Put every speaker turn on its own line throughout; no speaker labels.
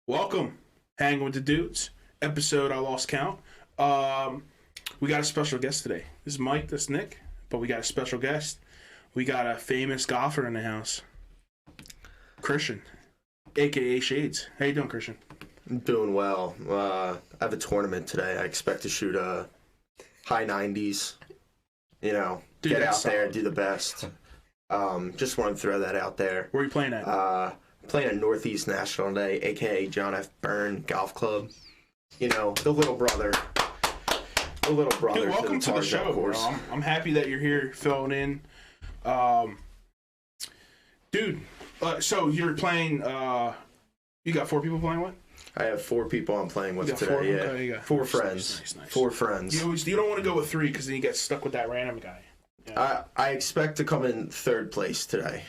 Welcome, Hang with the Dudes, episode I lost count. We got a special guest today. This is Mike, that's Nick, but we got a special guest. We got a famous golfer in the house, Christian, a.k.a. Shades. How you doing, Christian?
I'm doing well. I have a tournament today. I expect to shoot high 90s. You know,
Dude,
get out
that's
there,
solid.
do the best. Just want to throw that out there.
Where are you playing at?
Playing at Northeast National today, a.k.a. John F. Byrne Golf Club. You know, the little brother. The little brother.
Dude, welcome to the show, bro. I'm happy that you're here filling in. Dude, so you're playing, you got 4 people playing what?
I have 4 people I'm playing with today.
4?
Yeah,
Okay, you got
4 friends.
Nice.
4 friends.
You don't want to go with 3 because then you get stuck with that random guy. Yeah.
I expect to come in 3rd place today.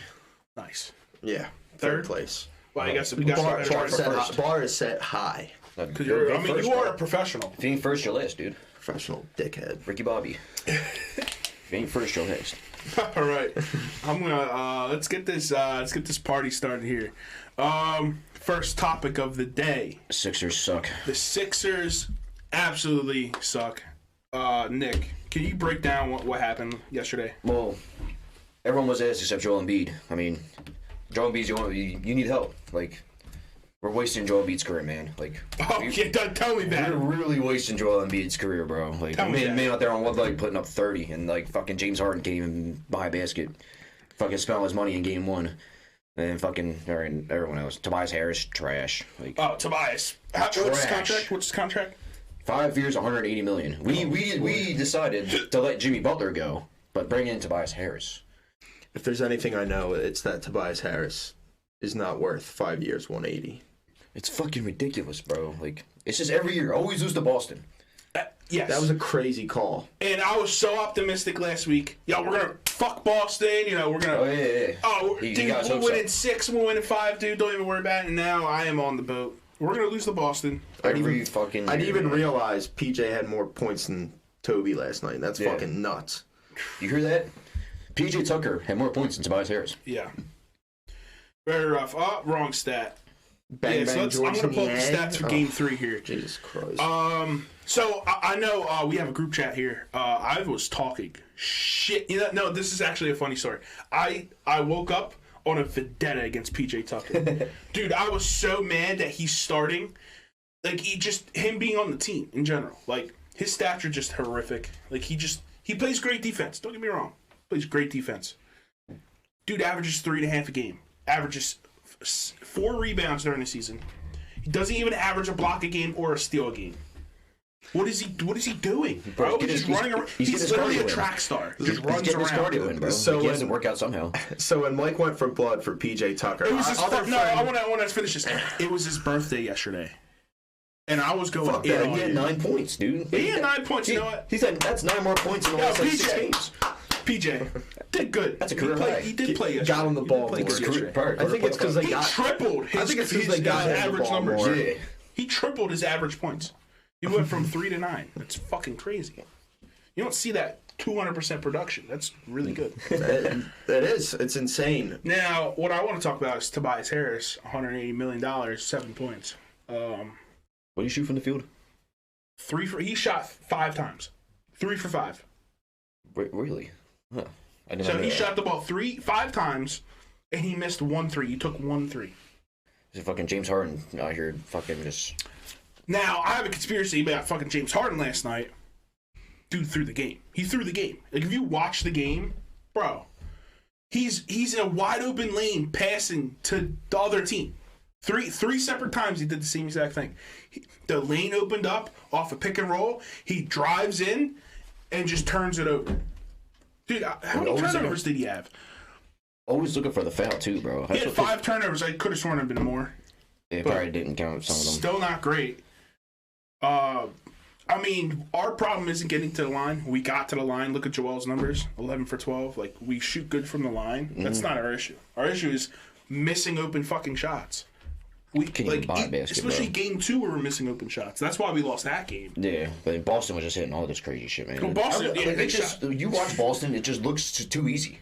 Nice.
Yeah,
Third?
3rd place.
Well, I guess we got
Bar is set high.
because you are a professional.
If you ain't first, you're last, dude.
Professional dickhead.
Ricky Bobby. If you ain't first, you're last.
All right, I'm gonna let's get this party started here. First topic of the day:
Sixers suck.
the Sixers absolutely suck. Nick, can you break down what happened yesterday?
Well, everyone was asked except Joel Embiid. I mean, Joel Embiid's you need help. Like, we're wasting Joel Embiid's career, man. Like,
Oh, yeah, tell me that.
we're really wasting Joel Embiid's career, bro. Like,
Tell me that.
man out there on one leg putting up 30, and like fucking James Harden can't even buy a basket. Fucking spent all his money in game 1. And then fucking everyone else. Tobias Harris, trash. Like,
Oh, Tobias. What's his
Trash.
contract? What's his contract?
5 years, $180 million. We decided to let Jimmy Butler go, but bring in Tobias Harris.
If there's anything I know, it's that Tobias Harris is not worth 5 years, 180.
It's fucking ridiculous, bro. Like, it's just every year. Always lose to Boston.
Yes.
That was a crazy call.
And I was so optimistic last week. Yo, we're gonna fuck Boston. You know, we're gonna.
Oh, yeah.
Oh,
You
dude,
guys
we'll
hope
win
so.
in 6. We'll win in 5, dude. Don't even worry about it. And now I am on the boat. We're gonna lose to Boston.
Every fucking
I didn't
year,
even
man.
realize PJ had more points than Toby last night. That's
Yeah.
fucking nuts.
You hear that? PJ Tucker had more points than Tobias Harris.
Yeah. Very rough. Oh, wrong stat.
Bang,
Yeah, so
bang,
I'm
George
gonna pull up
in
the
the
stats
egg.
for
Oh,
Game 3 here.
Jesus Christ.
So I know we have a group chat here. I was talking shit. You know, no, this is actually a funny story. I woke up on a vendetta against PJ Tucker. Dude, I was so mad that he's starting. Like, him being on the team in general. Like, his stats are just horrific. Like, he plays great defense. Don't get me wrong. Plays great defense. Dude averages 3.5 a game. Averages 4 rebounds during the season. He doesn't even average a block a game or a steal a game. What is he doing, bro? He's just running around. He's literally a track star. Just runs
He's getting his
around.
cardio in, bro.
So
Like, he has to
when-
work out somehow.
So when Mike went for blood for PJ Tucker,
It was his
other
no,
friend-
I want to finish this. It was his birthday yesterday, and I was going
Fuck
in
that,
on
He had
it.
9 points, dude.
He had 9 points. You know what?
He said that's 9 more points in the last like 6
PJ.
games.
PJ did good.
That's a career high.
He did play yesterday.
got him the
He did
ball
play
more.
good yesterday.
Career-
I think it's because they
He
got.
tripled his,
I think it's 'cause they
his
got him the
average
ball
numbers.
more.
Yeah.
He tripled his average points. He went from 3 to 9. That's fucking crazy. You don't see that 200% production. That's really good.
That is. It's insane.
Now, what I want to talk about is Tobias Harris, $180 million, 7 points.
What do you shoot from the field?
He shot 5 times. 3 for 5.
Really? Huh. I didn't
So
know
he
that.
shot the ball 5 times, and he missed 1 3. He took 1 3.
Is it fucking James Harden out here fucking just...
Now, I have a conspiracy about fucking James Harden last night. Dude threw the game. He threw the game. Like, if you watch the game, bro, he's in a wide open lane passing to the other team. Three separate times he did the same exact thing. The lane opened up off a pick and roll. He drives in and just turns it over. Dude, how many turnovers did he have?
Always looking for the foul, too, bro.
He had 5 turnovers. I could have sworn it'd been more.
It
but
probably didn't count some of them.
Still not great. I mean, our problem isn't getting to the line. We got to the line. Look at Joel's numbers, 11 for 12. Like, we shoot good from the line. That's not our issue. Our issue is missing open fucking shots. We
Can't even buy a basket,
especially
bro.
game 2, we were missing open shots. That's why we lost that game.
Yeah, but Boston was just hitting all this crazy shit, man.
Well, Boston, yeah, they
it just, you watch Boston, it just looks too easy.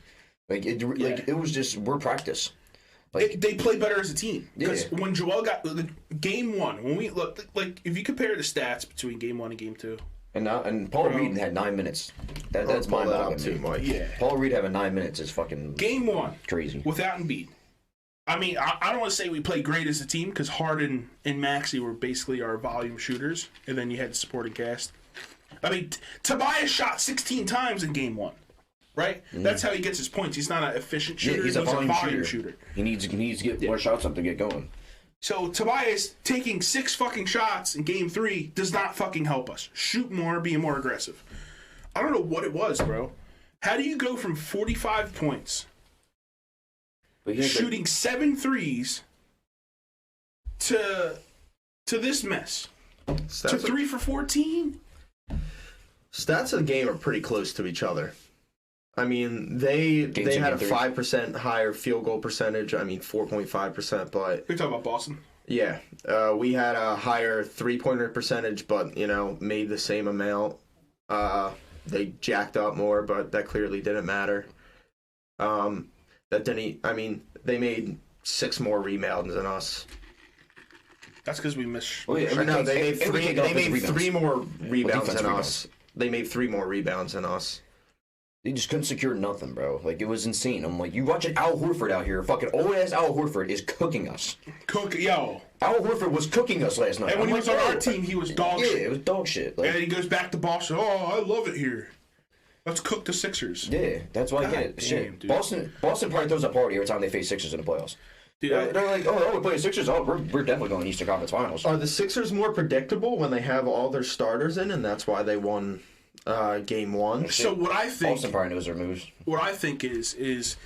Like, it was just, we're practice. Like
they play better as a team. Because
Yeah.
when Joel got game 1, when we look like if you compare the stats between game 1 and game 2.
and Paul Reed had 9 minutes. That's
Pull that up
mind-boggling
too,
to me.
Mike.
Yeah.
Paul Reed having 9 minutes is fucking
Game 1
crazy.
without Embiid. I mean, I don't want to say we played great as a team because Harden and Maxey were basically our volume shooters, and then you had the supporting cast. I mean, Tobias shot 16 times in game 1, right? That's how he gets his points. He's not an efficient shooter.
He's a volume
shooter.
He needs to get more shots up to get going.
So Tobias taking 6 fucking shots in game 3 does not fucking help us. Shoot more, be more aggressive. I don't know what it was, bro. How do you go from 45 points, shooting 7 threes, to this mess? To 3 for 14?
Stats of the game are pretty close to each other. I mean, they had a 5% higher field goal percentage. I mean, 4.5%, but...
You're talking about Boston?
Yeah. We had a higher three-pointer percentage, but, made the same amount. They jacked up more, but that clearly didn't matter. They made 6 more rebounds than us.
That's because we missed...
Well, yeah,
No, they made 3 more rebounds than
rebounds.
us. They made 3 more rebounds than us.
They just couldn't secure nothing, bro. Like, it was insane. I'm like, you watching Al Horford out here. Fucking old-ass Al Horford is cooking us.
Yo.
Al Horford was cooking us last night.
And when he was on our team, he was dog shit.
Yeah, it was dog shit. Like,
And he goes back to Boston. Oh, I love it here. Let's cook the Sixers.
yeah, that's why I get it.
God
Shit.
damn, dude.
Boston probably throws a party every time they face Sixers in the playoffs.
Dude,
They're like, oh, we're playing Sixers. Oh, we're definitely going to Eastern Conference Finals.
Are the Sixers more predictable when they have all their starters in, and that's why they won game 1?
so what I think...
Boston probably knows their moves.
What I think is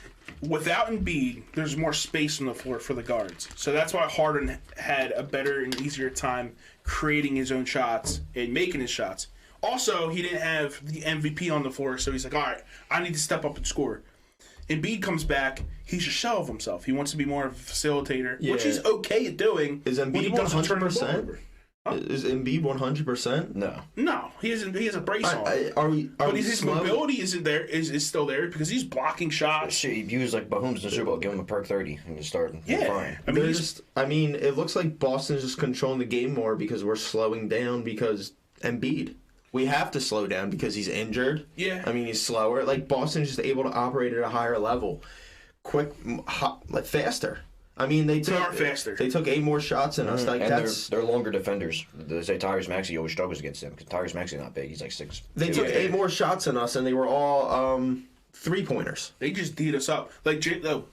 without Embiid, there's more space on the floor for the guards. So that's why Harden had a better and easier time creating his own shots and making his shots. Also, he didn't have the MVP on the floor, so he's like, all right, I need to step up and score. Embiid comes back, he's a shell of himself. He wants to be more of a facilitator, which he's okay at doing.
Is
when he
Embiid
doesn't turn the ball
100%?
over.
Is Embiid 100%?
No.
No, he has a brace on.
But
His mobility isn't there. Is still there because he's blocking shots.
Shit, he was like Mahomes in the Super Bowl. Give him a perk 30 and just start frying.
I mean,
it looks like Boston's just controlling the game more because we're slowing down because Embiid. We have to slow down because he's injured.
Yeah.
I mean, he's slower. Like, Boston's just able to operate at a higher level. Quick, faster. I mean, they
are faster.
They took 8 more shots than us. Like,
And
that's...
they're longer defenders. They say Tyrese Maxey always struggles against them because Tyrese Maxey's not big. He's like 6.
They took 8 more shots than us, and they were all 3-pointers.
They just beat us up. Like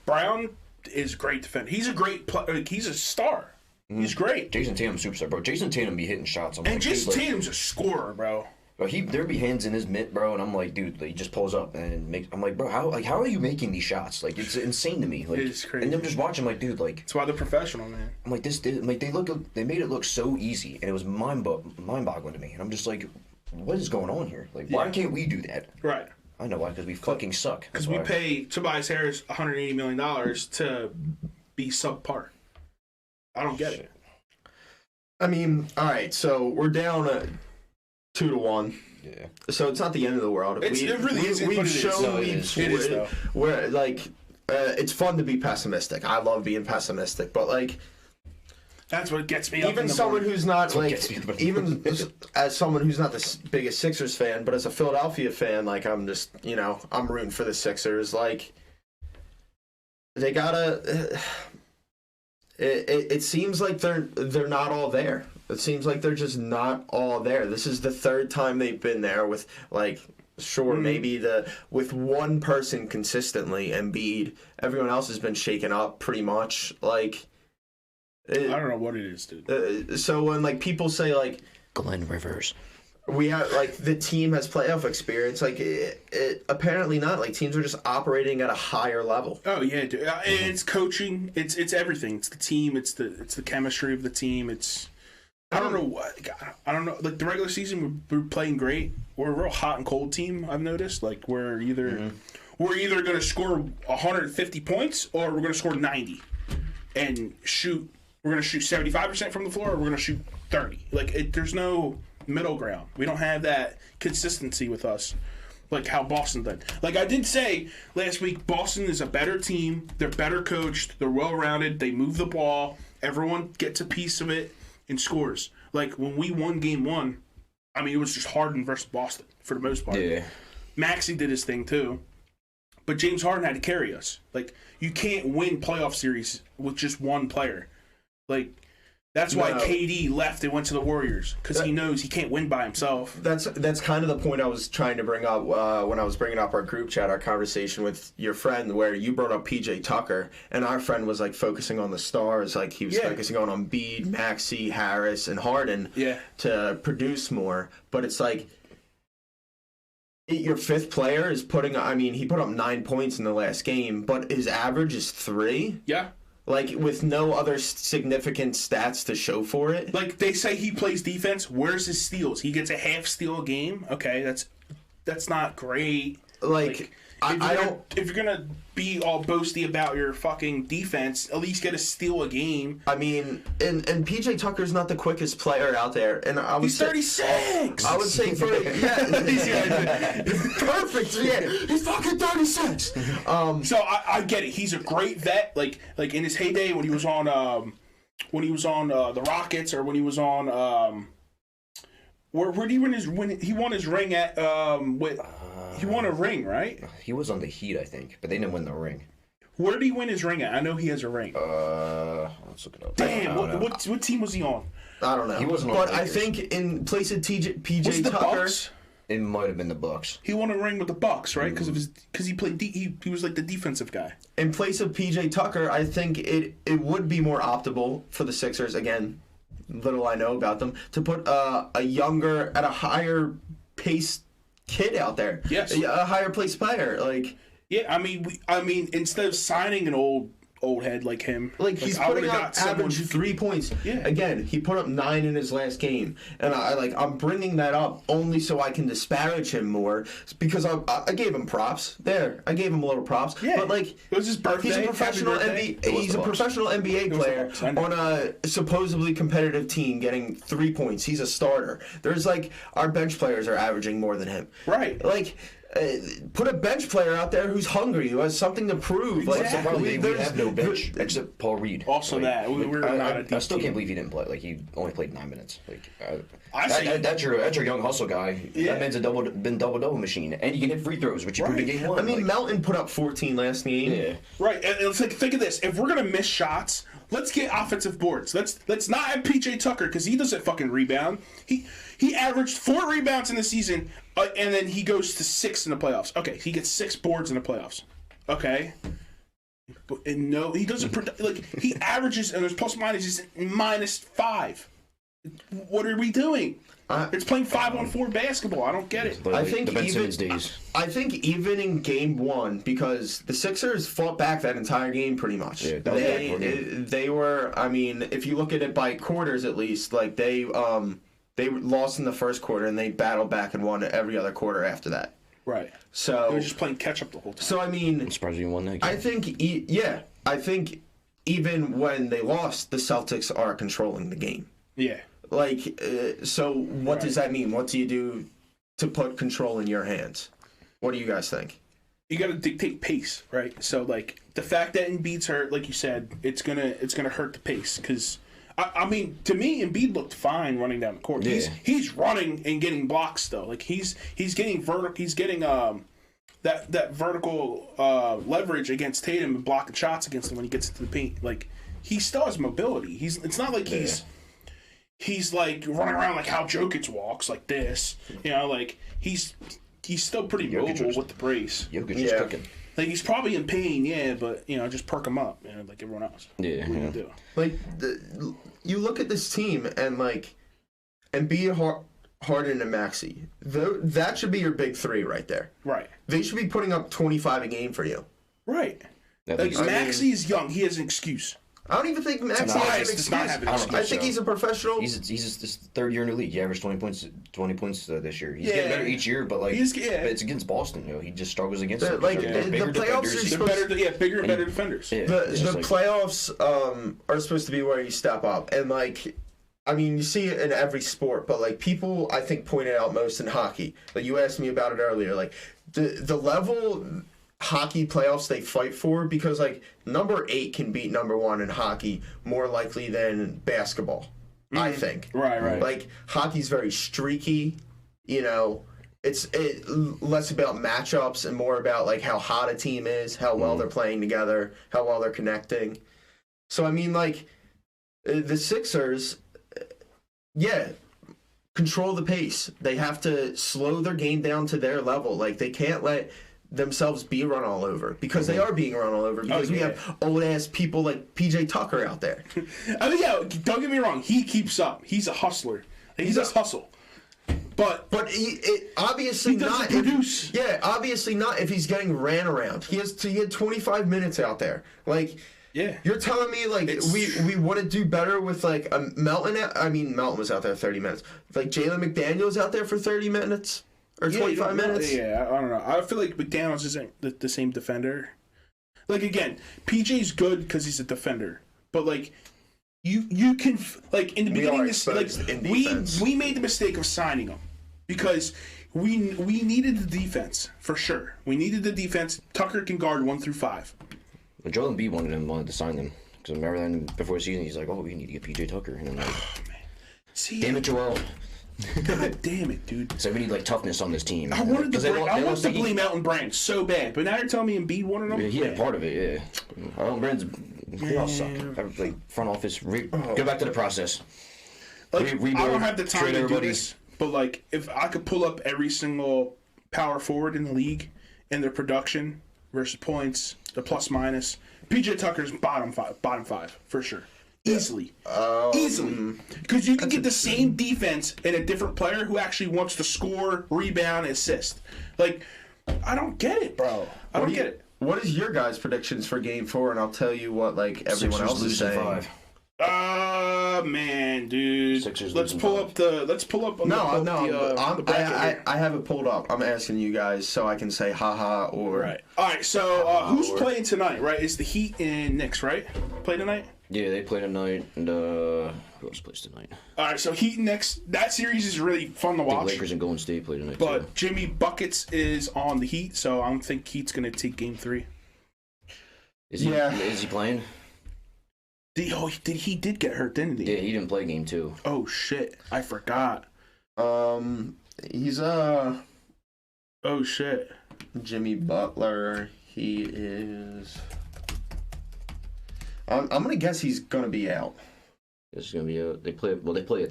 Brown is a great defender. He's a great player. He's a star. He's great.
Jason Tatum's superstar, bro. Jason Tatum be hitting shots. I'm like,
Jason
dude,
Tatum's a scorer, bro.
There be hands in his mitt, bro, and I'm like, dude, he just pulls up and makes. I'm like, bro, how are you making these shots? Like, it's insane to me. Like,
It is crazy.
And I'm just watching, like, dude, like,
That's why they're professional, man.
I'm like, they made it look so easy, and it was mind-boggling to me. And I'm just like, what is going on here? Like, why can't we do that?
Right.
I know why, because we fucking suck.
Because we pay Tobias Harris $180 million to be subpar. I don't get it.
I mean, all right, so we're down 2-1.
Yeah.
So it's not the end of the world.
It really isn't,
We've
but it is.
shown
No, it is, though.
where like it's fun to be pessimistic. I love being pessimistic, but like
That's what gets me up
even
in the
someone
morning.
who's not like
gets me up in the
even as someone who's not the biggest Sixers fan, but as a Philadelphia fan, like I'm just I'm rooting for the Sixers. Like they gotta. It seems like they're not all there. It seems like they're just not all there. This is the 3rd time they've been there with maybe with one person consistently, Embiid. Everyone else has been shaken up pretty much. Like
I don't know what it is, dude.
So when like people say like
Glenn Rivers.
we have like the team has playoff experience, like it apparently not. Like teams are just operating at a higher level.
Oh yeah, dude. It's coaching. It's everything. It's the team. It's the chemistry of the team. I don't know what. I don't know. Like the regular season, we're playing great. We're a real hot and cold team. I've noticed. Like we're either going to score 150 points or we're going to score 90 and shoot. We're going to shoot 75% from the floor or we're going to shoot 30. Like there's no middle ground. We don't have that consistency with us. like how Boston did. Like I did say last week, Boston is a better team. They're better coached. They're well-rounded. They move the ball. Everyone gets a piece of it and scores. Like when we won Game 1, I mean, it was just Harden versus Boston for the most part.
Yeah.
Maxey did his thing too. But James Harden had to carry us. Like, you can't win playoff series with just one player. Like, that's why KD left and went to the Warriors, because he knows he can't win by himself.
That's kind of the point I was trying to bring up when I was bringing up our group chat, our conversation with your friend, where you brought up PJ Tucker, and our friend was like focusing on the stars, like he was focusing on Embiid, Maxey, Harris, and Harden to produce more. But it's like your fifth player is putting. I mean, he put up 9 points in the last game, but his average is 3.
Yeah.
Like, with no other significant stats to show for it.
Like, they say he plays defense. Where's his steals? He gets a half steal a game. Okay, that's not great.
Like
if you're gonna be all boasty about your fucking defense, at least get a steal a game.
I mean, and PJ Tucker's not the quickest player out there, and
he's 36.
I would say for perfect. Yeah, he's fucking 36.
So I get it. He's a great vet. Like in his heyday when he was on the Rockets, or when he was on where did he win his ring at with. He won a ring, right?
He was on the Heat, I think, but they didn't win the ring.
Where did he win his ring at? I know he has a ring.
Let's look it up.
Damn, what team was he on?
I don't know.
He wasn't on
but
the
I
Lakers.
think in place of PJ
Was it the
Tucker,
Bucks?
It might have been the Bucks.
He won a ring with the Bucks, right? Because he played he was like the defensive guy.
in place of PJ Tucker, I think it would be more optimal for the Sixers. Again, little I know about them, to put a younger, at a higher pace kid out there.
Yes.
A higher pace player. Like,
yeah, I mean, instead of signing an old head like him,
like he's
I
putting
would've
up
got someone
average
who
3 points.
Yeah.
Again, he put up 9 in his last game, and I'm bringing that up only so I can disparage him more, because I gave him props. I gave him a little props.
Yeah.
But like,
it was his birthday.
he's a professional NBA player on a supposedly competitive team, getting 3 points. He's a starter. There's like, our bench players are averaging more than him.
Right.
Like, put a bench player out there who's hungry, who has something to prove.
Exactly.
We have no bench except Paul Reed.
Also,
like,
we're not a deep
I still
team.
can't believe he didn't play. Like, he only played 9 minutes. Like,
that's
your young hustle guy.
Yeah.
That man's been double machine, and you can hit free throws, which you proved in game 1.
I mean, Melton put up 14 last game.
Yeah.
Right, and it's like, think of this: if we're gonna miss shots, let's get offensive boards. Let's not have PJ Tucker, because he doesn't fucking rebound. He averaged 4 rebounds in the season, and then he goes to 6 in the playoffs. Okay, he gets 6 boards in the playoffs. Okay, and no, he doesn't. Like, he averages, and his plus minus is -5. What are we doing? It's playing 5-on-4 basketball. I don't get it.
Like,
I think
the Ben
even
Simmons days.
I think even in game 1, because the Sixers fought back that entire game pretty much.
Yeah, that was
they were. I mean, if you look at it by quarters, at least, like they lost in the first quarter and they battled back and won every other quarter after that.
Right.
So
They were just playing catch up the whole time.
So I mean,
I'm surprised you won that game.
I think even when they lost, the Celtics are controlling the game.
Yeah.
Like, so what does that mean? What do you do to put control in your hands? What do you guys think?
You got to dictate pace, right? So, like, the fact that Embiid's hurt, like you said, it's gonna hurt the pace. Because, I mean, to me, Embiid looked fine running down the court.
Yeah.
He's running and getting blocks though. Like, he's getting He's getting that vertical leverage against Tatum and blocking shots against him when he gets into the paint. Like, he still has mobility. It's not like he's like running around like how Jokic walks, like this. You know, like he's still pretty mobile with the brace.
Jokic is cooking.
Like, he's probably in pain, yeah, but just perk him up, like everyone else.
Yeah,
What do you do?
Like, you look at this team and like, Embiid, Harden, and Maxey. That should be your big 3 right there.
Right.
They should be putting up 25 a game for you.
Right. Like, Maxey is young. He has an excuse.
I don't even think Maxey
Bias
has an
does not have an
excuse.
excuse.
I think he's a professional.
He's his 3rd year in the league. He averaged 20 points this year. He's getting better each year, but like, but it's against Boston. He just struggles against them.
Like,
They're
the
bigger
playoffs
defenders.
are
They're better, bigger and better defenders.
Yeah,
The playoffs are supposed to be where you step up, and like, I mean, you see it in every sport, but like people, I think, pointed out most in hockey. Like you asked me about it earlier, like the level hockey playoffs they fight for, because like number 8 can beat number 1 in hockey more likely than basketball. I think.
Right.
Like hockey's very streaky, you know. It's less about matchups and more about like how hot a team is, how well they're playing together, how well they're connecting. So I mean, like the Sixers, yeah, control the pace. They have to slow their game down to their level. Like they can't let themselves be run all over, because they are being run all over, because we have old ass people like PJ Tucker out there.
I mean, yeah, don't get me wrong. He keeps up. He's a hustler. He does hustle. But
obviously
he doesn't
not.
produce.
Obviously not if he's getting ran around. He had 25 minutes out there. Like,
yeah,
you're telling me like we want to do better with like a Melton. I mean, Melton was out there 30 minutes. Like Jalen McDaniels out there for 30 minutes or 25 minutes.
Yeah, I don't know. I feel like McDaniels isn't the same defender. Like again, PJ's good because he's a defender, but like. You can like in the beginning we made the mistake of signing him because we needed the defense for sure. We needed the defense. Tucker can guard 1 through 5.
Well, Joel Embiid wanted to sign them because remember then before the season he's like, oh, we need to get PJ Tucker, and I'm like,
see,
damn it, Joel.
God damn it, dude.
So we need like toughness on this team.
I wanted to blame Elton Brand so bad, but now you're telling me Embiid wanted him.
Yeah, he had part of it. Yeah, Elton Brand's. They all suck. Like front office. Go back to the process.
Like rebuild, I don't have the time to do this, but like if I could pull up every single power forward in the league and their production versus points, the plus minus, PJ Tucker's bottom five for sure, easily, because you can get the same defense in a different player who actually wants to score, rebound, assist. Like I don't get it, bro. I don't get it.
What is your guys' predictions for Game 4? And I'll tell you what like everyone else is saying.
5.
Man, dude.
Sixers
let's pull up the.
I have it pulled up. I'm asking you guys so I can say haha or.
Right. All right. So who's playing tonight? Right? It's the Heat and Knicks, right? Play tonight.
Yeah, they play tonight, and who else plays tonight?
All right, so Heat and Knicks. That series is really fun to watch.
The Lakers and Golden State play tonight.
But
too.
Jimmy Buckets is on the Heat, so I don't think Heat's gonna take Game 3.
Is he playing?
He did get hurt, didn't he?
Yeah, he didn't play Game 2.
Oh shit, I forgot.
He's
Oh shit.
Jimmy Butler. He is. I'm gonna guess he's gonna be out.
This is gonna be out. They play at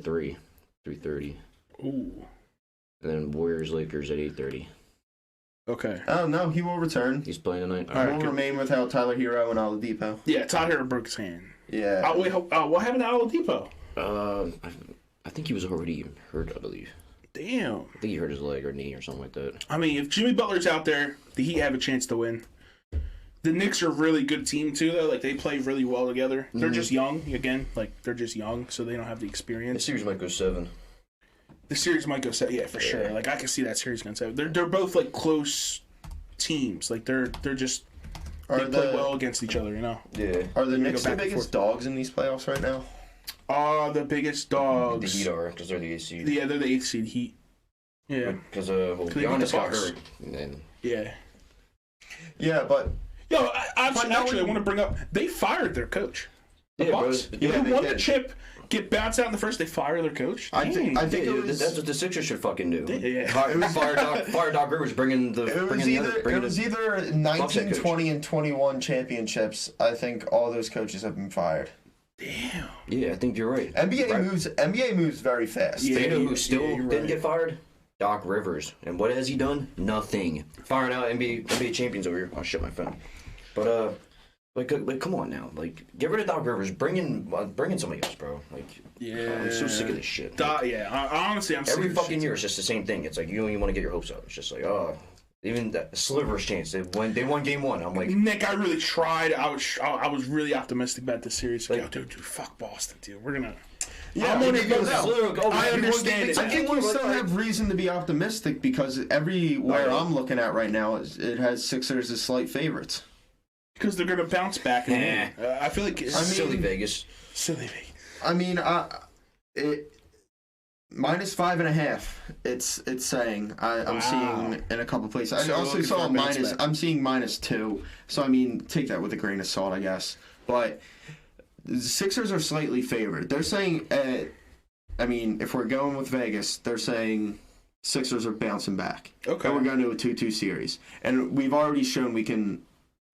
3:30.
Ooh.
And then Warriors Lakers at 8:30.
Okay.
Oh no, he will return.
He's playing tonight.
He will remain without Tyler Hero and Oladipo.
Yeah, Tyler Hero broke his hand.
Yeah.
What happened to Oladipo?
I think he was already hurt, I believe.
Damn.
I think he hurt his leg or knee or something like that.
I mean, if Jimmy Butler's out there, the Heat have a chance to win. The Knicks are a really good team, too, though. Like, they play really well together. They're just young, again. Like, they're just young, so they don't have the experience.
The series might go 7.
The series might go 7, yeah, for sure. Like, I can see that series going 7. They're both, like, close teams. Like, they're just... They play well against each other, you know?
Yeah.
Are the Knicks the biggest dogs in these playoffs right now?
The biggest dogs.
The Heat are, because they're the 8th seed.
Yeah, they're the 8th seed Heat. Yeah.
Because, Giannis got hurt.
Yeah.
Yeah, but...
Yo, actually, I want to bring up, they fired their coach. The Bucks.
They
won the chip, get bounced out in the first, they fire their coach.
I think
that's what the Sixers should fucking do.
Yeah.
Fire Doc Rivers bringing the.
It was either 19, 20, and 21 championships. I think all those coaches have been fired.
Damn.
Yeah, I think you're right.
NBA moves very fast.
Yeah, you know who still didn't get fired? Doc Rivers. And what has he done? Nothing. Firing out NBA champions over here. Oh shit, my phone. But like come on now. Like, get rid of Doc Rivers. Bring in somebody else, bro. Like,
yeah.
I'm so sick of this shit.
Honestly, I'm sick
every
of
fucking year it's just the same thing. It's like you don't even want to get your hopes up. It's just like, even that sliver's chance. They won Game 1. I'm like,
Nick, I really tried. I was really optimistic about this series. Like, dude, fuck Boston, dude. We're gonna.
Yeah,
I'm gonna go down. I understand it.
I think you still have reason to be optimistic because everywhere I'm looking at right now, it has Sixers as slight favorites.
Because they're gonna bounce back. I feel like
silly Vegas.
Silly Vegas.
I mean, It -5.5. It's saying I'm seeing in a couple places. I also saw a minus. I'm seeing -2. So I mean, take that with a grain of salt, I guess. But the Sixers are slightly favored. They're saying, I mean, if we're going with Vegas, they're saying Sixers are bouncing back.
Okay.
And we're going to a 2-2 series, and we've already shown we can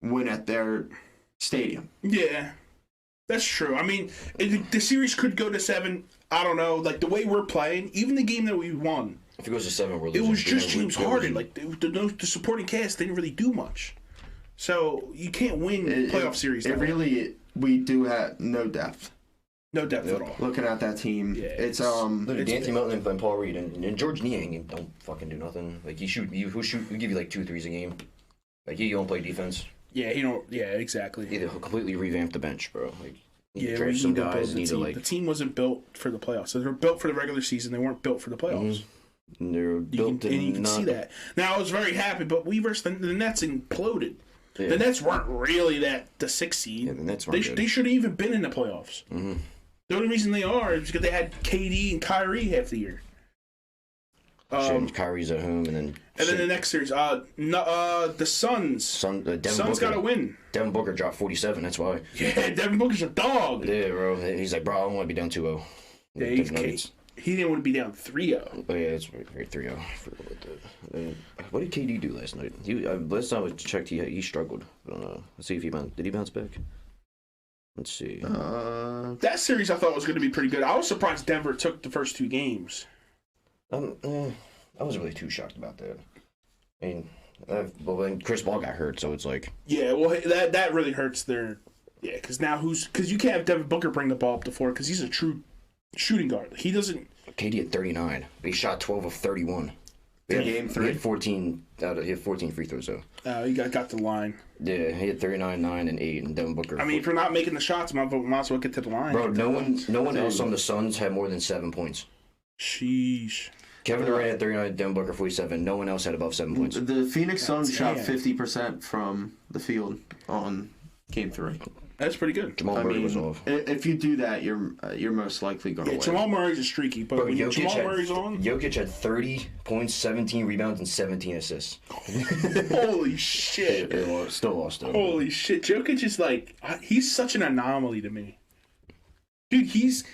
win at their stadium.
Yeah, that's true. I mean, the series could go to 7. I don't know. Like, the way we're playing, even the game that we won,
If it goes to 7, we're losing.
it was just James Harden. Like, the supporting cast didn't really do much. So, you can't win playoff series.
We do have no depth.
No depth at all.
Looking at that team,
Yeah,
it's
Look at D'Anthony Melton and Paul Reed and George Niang don't fucking do nothing. Like, we give you like 2 threes a game. Like, you don't play defense.
Yeah, you don't. Yeah, exactly.
Either completely revamp the bench, bro. Like,
Yeah,
draft
we
some
need to build
guys.
the
Need to
team.
like
The team wasn't built for the playoffs. So they were built for the regular season. They weren't built for the playoffs.
they're built
And you can
not.
see that. Now, I was very happy, but we versus the Nets imploded.
Yeah.
The Nets weren't really the 6th seed.
Yeah, the Nets weren't good.
They should have even been in the playoffs.
Mm-hmm.
The only reason they are is because they had KD and Kyrie half the year.
Kyrie's at home, and
then the next series, the Suns. Suns got to win.
Devin Booker dropped 47. That's why.
Yeah, Devin Booker's a dog.
Yeah, bro. He's like, bro, I don't want to be down 2-0.
Yeah, he didn't want to be down 3-0.
Oh yeah, it's right 3-0. What did KD do last night? Last time I checked, he struggled. Let's see if did he bounce back? Let's see.
That series I thought was going to be pretty good. I was surprised Denver took the first 2 games.
I wasn't really too shocked about that. I mean, well, then Chris Paul got hurt, so it's like.
Yeah, well, that really hurts their. Yeah, because now because you can't have Devin Booker bring the ball up the floor because he's a true shooting guard. He doesn't.
KD at 39. He shot 12 of 31.
Game 3.
He had 14. He had 14 free throws though.
He got the line.
Yeah, he had 39, 9, and 8, and Devin Booker.
I mean, if you're not making the shots, might as well get to the line.
Bro, no one else on the Suns had more than 7 points.
Sheesh.
Kevin Durant had 39, Devin Booker 47. No one else had above 7 points.
The Phoenix Suns shot
damn.
50% from the field on Game 3.
That's pretty good.
Jamal Murray was off.
If you do that, you're most likely going to win.
Jamal Murray's a streaky, but when Jamal Murray's on...
Jokic had 30 points, 17 rebounds, and 17 assists.
Holy shit.
Still lost, though.
Holy shit. Jokic is like... He's such an anomaly to me. Dude, he's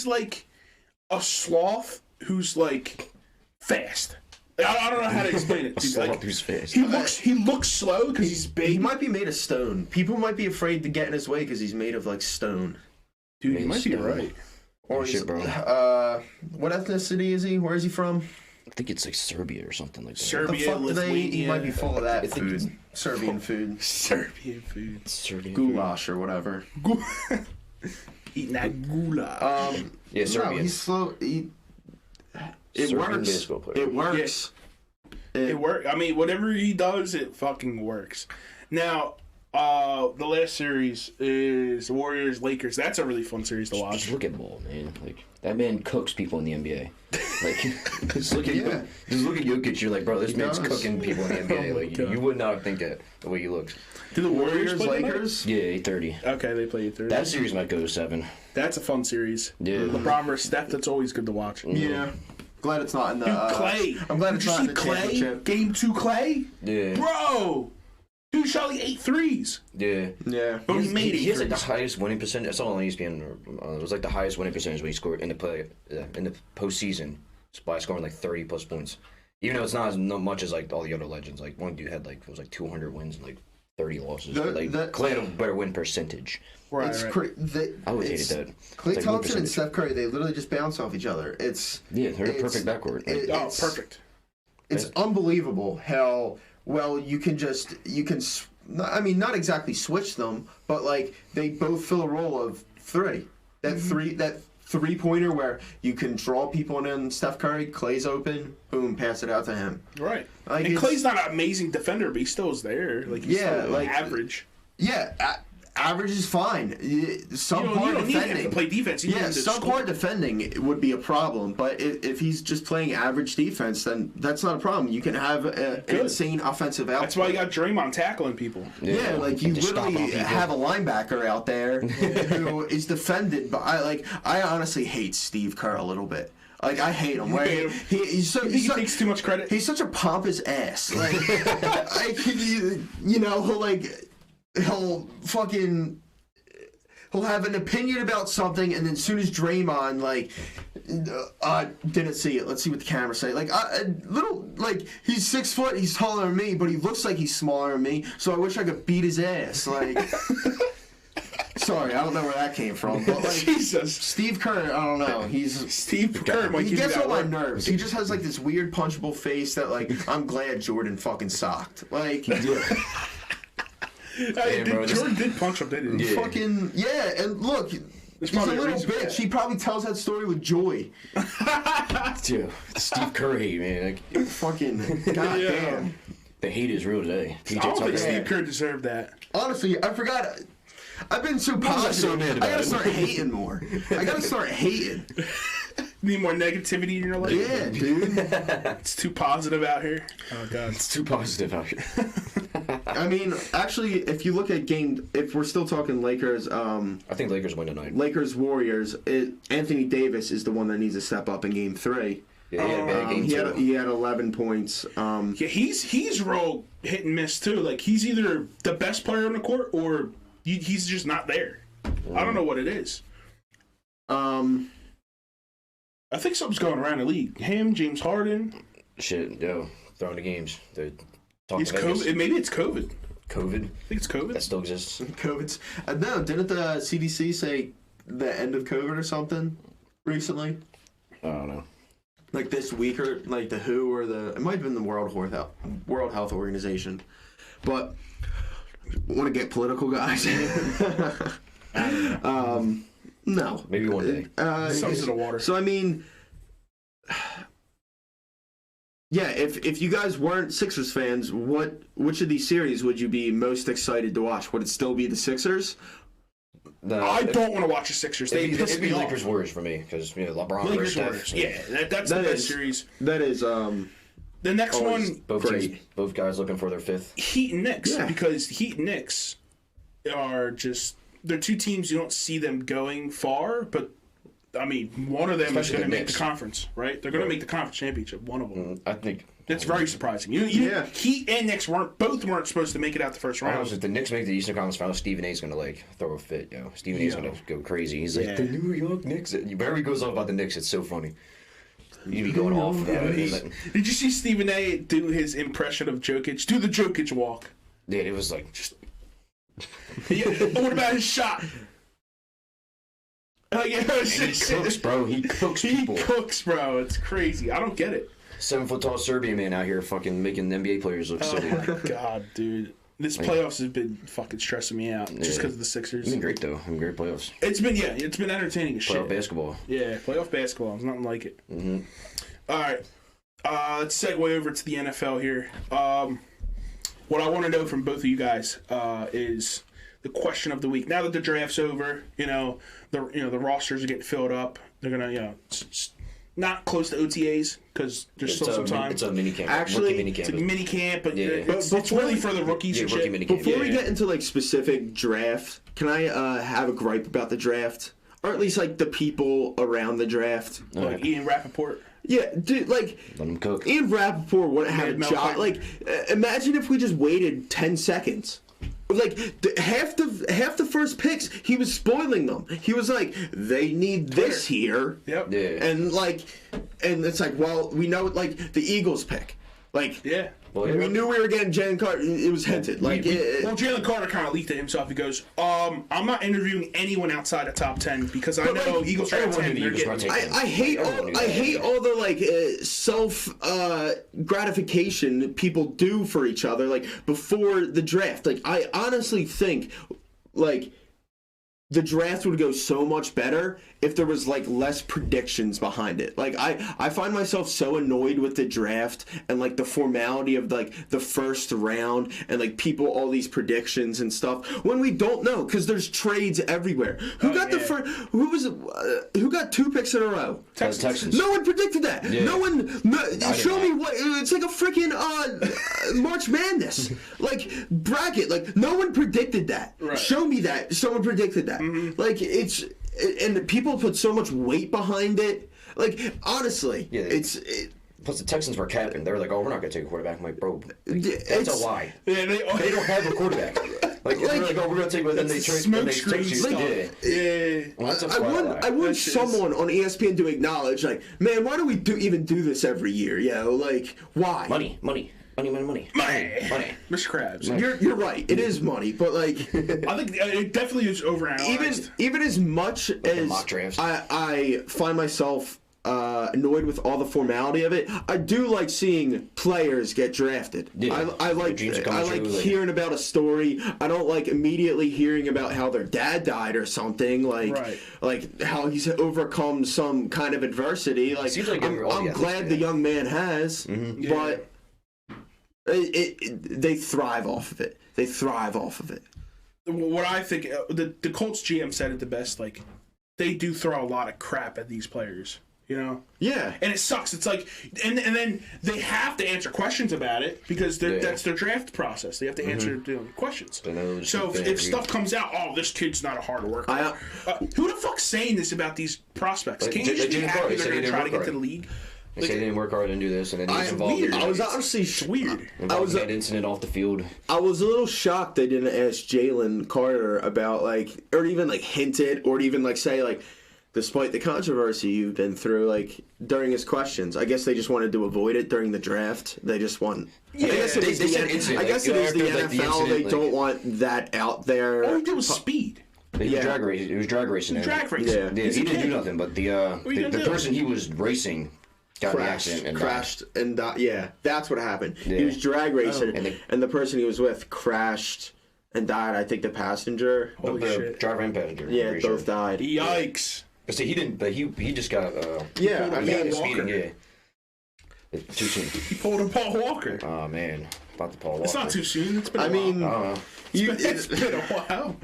like a sloth who's like fast. I don't know how to explain it. Dude. Like,
who's fast.
He looks slow because he's big.
He might be made of stone. People might be afraid to get in his way because he's made of like stone.
Dude, you might be right.
Or
shit, bro.
What ethnicity is he? Where is he from?
I think it's like Serbia or something like that.
Serbia,
The fuck do they eat? He might be full of that
I think
food. Serbian food.
Serbian food.
Serbia.
Goulash or whatever.
Eating that goulash.
Yeah, Serbian.
No, he's slow. It
Serbian
works.
baseball player.
It works.
It works. I mean, whatever he does, it fucking works. Now, the last series is Warriors-Lakers. That's a really fun series to watch.
Just look at Ball, man. Like, that man cooks people in the NBA. Like, just look at Jokic. You're like, bro, this man's cooking people in the NBA. Like, you would not think that the way he looks.
Do the Warriors play
Lakers?
Yeah, 8:30.
Okay, they play 8:30.
That series might go to 7.
That's a fun series.
Yeah.
LeBron versus Steph. That's always good to watch.
Yeah. Glad it's not in the.
Dude, Clay.
I'm glad it's
Did
not
you
in
see
the
Clay?
championship.
Game 2 Clay?
Yeah.
Bro! Dude shot like 8 threes.
Yeah.
Yeah.
But he made 8
He has like the
threes.
highest winning percentage. I saw on ESPN. It was like the highest winning percentage when he scored in the postseason by scoring like 30 plus points. Even though it's not as much as like all the other legends. Like one dude had like it was like 200 wins and like 30 losses. But Clay had a better win percentage.
Right,
It's
right.
I always hated that.
Klay
It's like
Thompson and
1%.
Steph Curry, they literally just bounce off each other.
Yeah, they're a perfect backcourt.
Perfect.
It's unbelievable how well you can. I mean, not exactly switch them, but like they both fill a role of 3. That 3-pointer where you can draw people in. Steph Curry, Clay's open, boom, pass it out to him.
Right.
Like,
and Clay's not an amazing defender, but he still is there. Like he's still average.
Yeah, average is fine.
You don't need him to play defense.
Yeah, subpar defending would be a problem, but if he's just playing average defense, then that's not a problem. You can have an insane offensive output.
That's why you got Draymond tackling people.
Yeah, like you literally have a linebacker out there who is defended by. I honestly hate Steve Kerr a little bit. Like, I hate him. Like, he
takes too much credit.
He's such a pompous ass. Like, he'll have an opinion about something, and then as soon as Draymond, didn't see it. Let's see what the camera say. He's 6 foot, he's taller than me, but he looks like he's smaller than me, so I wish I could beat his ass. Sorry, I don't know where that came from, but
Jesus.
Steve Kerr, I don't know.
Steve Kerr.
He gets on my nerves. He just has this weird punchable face that I'm glad Jordan fucking socked.
Jordan did punch him, didn't he?
And look, he's a little bitch. He probably tells that story with joy.
Dude, Steve Kerr hate, man.
Fucking goddamn.
The hate is real today.
I don't think Steve Kerr deserved that.
Honestly, I forgot. I've been so positive. I gotta start hating more. I gotta start hating.
Need more negativity in your life?
Yeah, dude.
It's too positive out here.
Oh, God. It's too positive out here.
I mean, actually, if you look at if we're still talking Lakers, I
think Lakers win tonight.
Lakers-Warriors, Anthony Davis is the one that needs to step up in Game 3.
Yeah, he had a bad game, too.
He had 11 points.
He's real hit and miss, too. He's either the best player on the court or he's just not there. I don't know what it is. I think something's going around the league. Him, James Harden.
Shit, throwing the games. They're talking
it's COVID. Maybe it's COVID.
COVID? I
think it's COVID.
That still exists.
COVID's. No, didn't the CDC say the end of COVID or something recently?
I don't know.
This week, or the WHO, or it might have been the World Health Organization. But want to get political, guys? No.
Maybe one day.
Something to the water.
So I mean, yeah. If you guys weren't Sixers fans, which of these series would you be most excited to watch? Would it still be the Sixers?
No, I don't want to watch the Sixers.
It'd be Lakers Warriors for me because LeBron
Lakers Warriors. Yeah, that's the best series.
That is
the next one.
Both guys looking for their fifth.
Heat and Knicks, because Heat and Knicks are just. They're two teams you don't see them going far, but I mean, one of them is going to make the conference, right? They're going to make the conference championship. One of them.
I think
that's very surprising. Heat and Knicks weren't supposed to make it out the first round.
Honestly, if the Knicks make the Eastern Conference Finals, Stephen A's going to throw a fit. Stephen A's going to go crazy. He's like the New York Knicks. Whenever he goes off about the Knicks, it's so funny. You'd be going off.
Did you see Stephen A do his impression of Jokic? Do the Jokic walk.
Yeah, it was just.
But what about his shot?
He cooks, bro. He cooks people.
He cooks, bro. It's crazy. I don't get it.
7 foot tall Serbian man out here fucking making NBA players look silly.
Oh my god, dude. This playoffs has been fucking stressing me out just because of the Sixers.
It's been great though. Great playoffs.
It's been entertaining as shit.
Playoff basketball.
Yeah, playoff basketball. There's nothing like it.
Mm-hmm.
All right. Let's segue over to the NFL here. What I want to know from both of you guys is the question of the week. Now that the draft's over, the rosters are getting filled up. They're gonna, not close to OTAs because there's still some time.
It's a mini camp.
Actually,
it's a mini camp, but it's really for the rookies and shit.
Before we get into specific draft, can I have a gripe about the draft, or at least the people around the draft?
Like Ian Rappaport.
Yeah, dude,
let him cook.
Ian Rappaport wouldn't have a job. Imagine if we just waited 10 seconds. Half the first picks, he was spoiling them. He was like, they need this here.
Yep.
Yeah.
And it's well, we know the Eagles pick.
Yeah.
We knew we were getting Jalen Carter. It was hinted.
Jalen Carter kind of leaked it himself. He goes, I'm not interviewing anyone outside of top 10 because I know Eagles are 10.
I hate all the self gratification people do for each other before the draft. I honestly think the draft would go so much better if there was like less predictions behind it. Like I find myself so annoyed with the draft and like the formality of like the first round and like people all these predictions and stuff when we don't know because there's trades everywhere. Who got the first? Who got 2 picks in a row?
Texans.
No one predicted that.
Yeah.
No one. Show me what. It's like a freaking March Madness like bracket. Like no one predicted that.
Right.
Show me that someone predicted that. Mm-hmm. Like and people put so much weight behind it. Like honestly,
Plus the Texans were capping. They were like, "Oh, we're not going to take a quarterback." I'm like, "Bro, that's a lie.
Yeah, they
don't have a quarterback." Like they're like, "Oh, we're going to take," but then they trade.
Smoke screen stuff.
Yeah. Well, I want someone on ESPN to acknowledge, like, man, why do we even do this every year? Like, why?
Money. Money.
Mr. Krabs.
You're right. It is money, but like,
I think it definitely is overanalyzed.
Even as much as I find myself annoyed with all the formality of it, I do like seeing players get drafted. Yeah. I like hearing about a story. I don't like immediately hearing about how their dad died or something, like how he's overcome some kind of adversity. Like I'm glad the young man has, but they thrive off of it.
What I think, the Colts GM said it the best. Like, they do throw a lot of crap at these players, you know?
Yeah.
And it sucks. It's like, and then they have to answer questions about it because that's their draft process. They have to answer questions. So if stuff comes out, oh, this kid's not a hard worker. Who the fuck's saying this about these prospects? Can't you just be happy they're going to try to get to the league?
They say they didn't work hard and do this, and then he's involved.
I was honestly
weird.
Involved in that incident off the field.
I was a little shocked they didn't ask Jalen Carter about like, or even like hinted, or even like say like, despite the controversy you've been through, like during his questions. I guess they just wanted to avoid it during the draft. They just want.
Yeah,
I guess it is the NFL. They don't want that out there.
All he did was speed.
He was drag racing. He was drag racing.
Yeah,
he didn't do nothing, but the person he was racing.
Crashed and died. Yeah, that's what happened. Yeah. He was drag racing, and the person he was with crashed and died. I think the passenger,
the driver and passenger.
Yeah, both died.
Yikes!
But see, he didn't. But he just got.
Speeding.
Yeah. Too soon.
He pulled a Paul Walker.
Oh man, about the Paul Walker.
It's not too soon. It's been. It's been a while.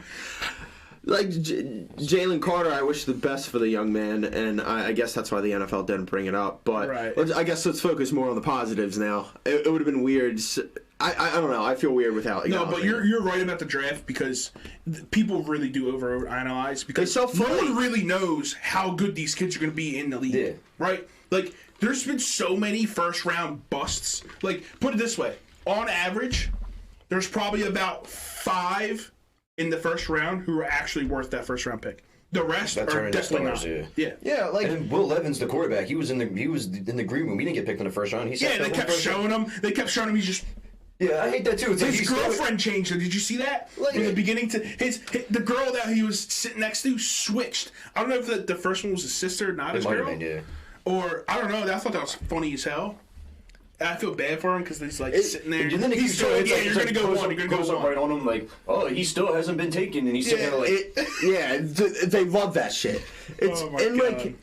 Like Jalen Carter, I wish the best for the young man, and I guess that's why the NFL didn't bring it up. But I guess let's focus more on the positives now. It would have been weird. I don't know. I feel weird without.
No, but you're right about the draft because people really do overanalyze because no one really knows how good these kids are going to be in the league, right? Like there's been so many first round busts. Like put it this way, on average, there's probably about 5 in the first round who are actually worth that first round pick. The rest are definitely not.
Yeah, like
and Will Levin's the quarterback. He was in the green room. He didn't get picked in the first round.
They kept showing him. He's just.
Yeah, I hate that too. It's
his girlfriend changed him. Did you see that? Like, from the beginning to the girl that he was sitting next to switched. I don't know if the first one was his sister, not his girl. Or I don't know. I thought that was funny as hell. I feel bad for him because he's like sitting there. And then he's going, you're going to go one. You're going to go one.
Right on him like, oh, he still hasn't been taken. And he's sitting there like...
they love that shit.
Oh my God. Like,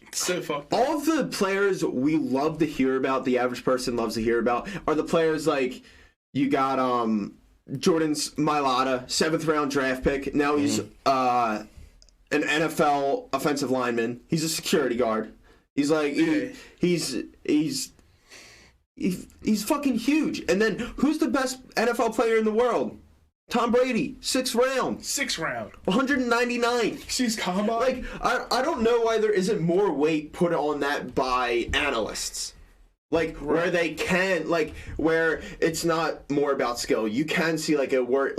it's so fucked up.
All of the players we love to hear about, the average person loves to hear about, are the players like, you got Jordan's Mailata, 7th round draft pick. Now he's an NFL offensive lineman. He's a security guard. He's like, He's fucking huge. And then who's the best NFL player in the world? Tom Brady, 6th round. 199.
She's combine.
Like I don't know why there isn't more weight put on that by analysts. Like where they can where it's not more about skill. You can see like a work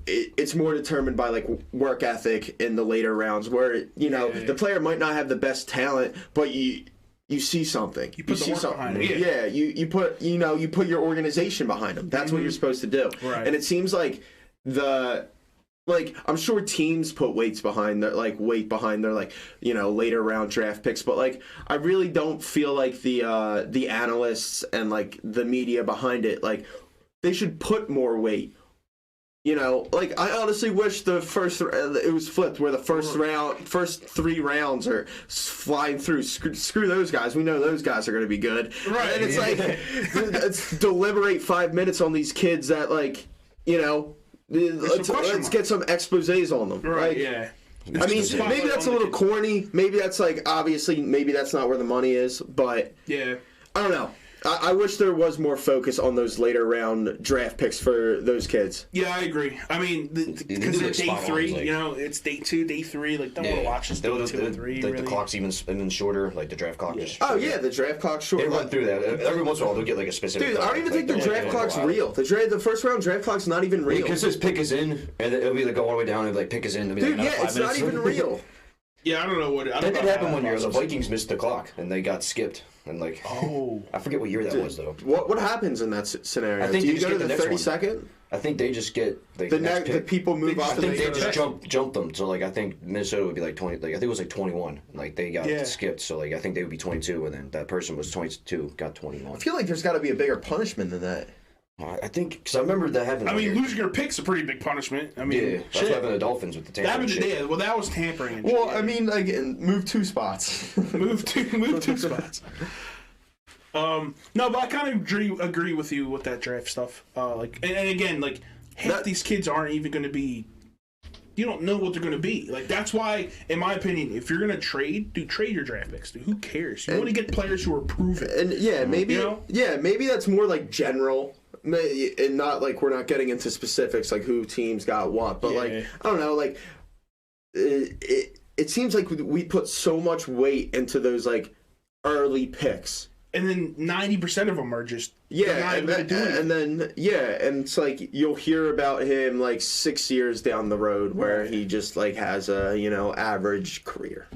it's more determined by like work ethic in the later rounds where the player might not have the best talent, but you see something.
You put the work behind it.
Yeah, you put your organization behind them. That's what you're supposed to do.
Right.
And it seems like I'm sure teams put weight behind their later round draft picks, but I really don't feel like the analysts and the media behind it they should put more weight You know, like I honestly wish the first it was flipped where the first 3 rounds are flying through. Screw those guys. We know those guys are going to be good.
Right.
And it's like let's deliberate 5 minutes on these kids that like, you know, let's get some exposés on them.
Right.
Like,
yeah.
I mean, maybe that's a little corny. Maybe that's like obviously maybe that's not where the money is, but
yeah.
I don't know. I wish there was more focus on those later round draft picks for those kids.
Yeah, I agree. I mean, because they're day 3, like, you know, it's day 2, day 3. Like, don't want to watch this day 2 and 3.
Like
really.
The clock's even shorter. Like the draft clock.
Oh yeah, the draft clock's short.
They run through that every once in a while. They'll get like a specific.
Dude, I don't even think the draft clock's real. The first round draft clock's not even real.
Because this pick is in, and it'll be like go all the way down and like pick is in.
Dude, yeah, it's not even real.
Yeah, I don't know what.
That did happen one year. The Vikings missed the clock and they got skipped. And like, I forget what year that was though.
What happens in that scenario?
I think
do you go to the
32nd? I think they just get like,
the people move off.
I think they just jump them. So like, I think Minnesota would be like 20. Like I think it was like 21. Like they got skipped. So like I think they would be 22, and then that person was 22, got 21.
I feel like there's got to be a bigger punishment than that.
I think because I remember that happened.
I mean, losing your pick's a pretty big punishment. I mean,
yeah, that's what happened to the Dolphins with the tampering.
Yeah, well, that was tampering.
Well, I mean, like move 2 spots.
move two spots. No, but I kind of agree with you with that draft stuff. Like, and again, like half these kids aren't even going to be. You don't know what they're going to be. Like that's why, in my opinion, if you're going to trade your draft picks. Dude, who cares? You want to get players who are proven.
And yeah, maybe maybe that's more like general. And not like we're not getting into specifics like who teams got what, but like I don't know, like it seems like we put so much weight into those like early picks,
and then 90% of them are just
and then it's like you'll hear about him like 6 years down the road where he just like has a average career.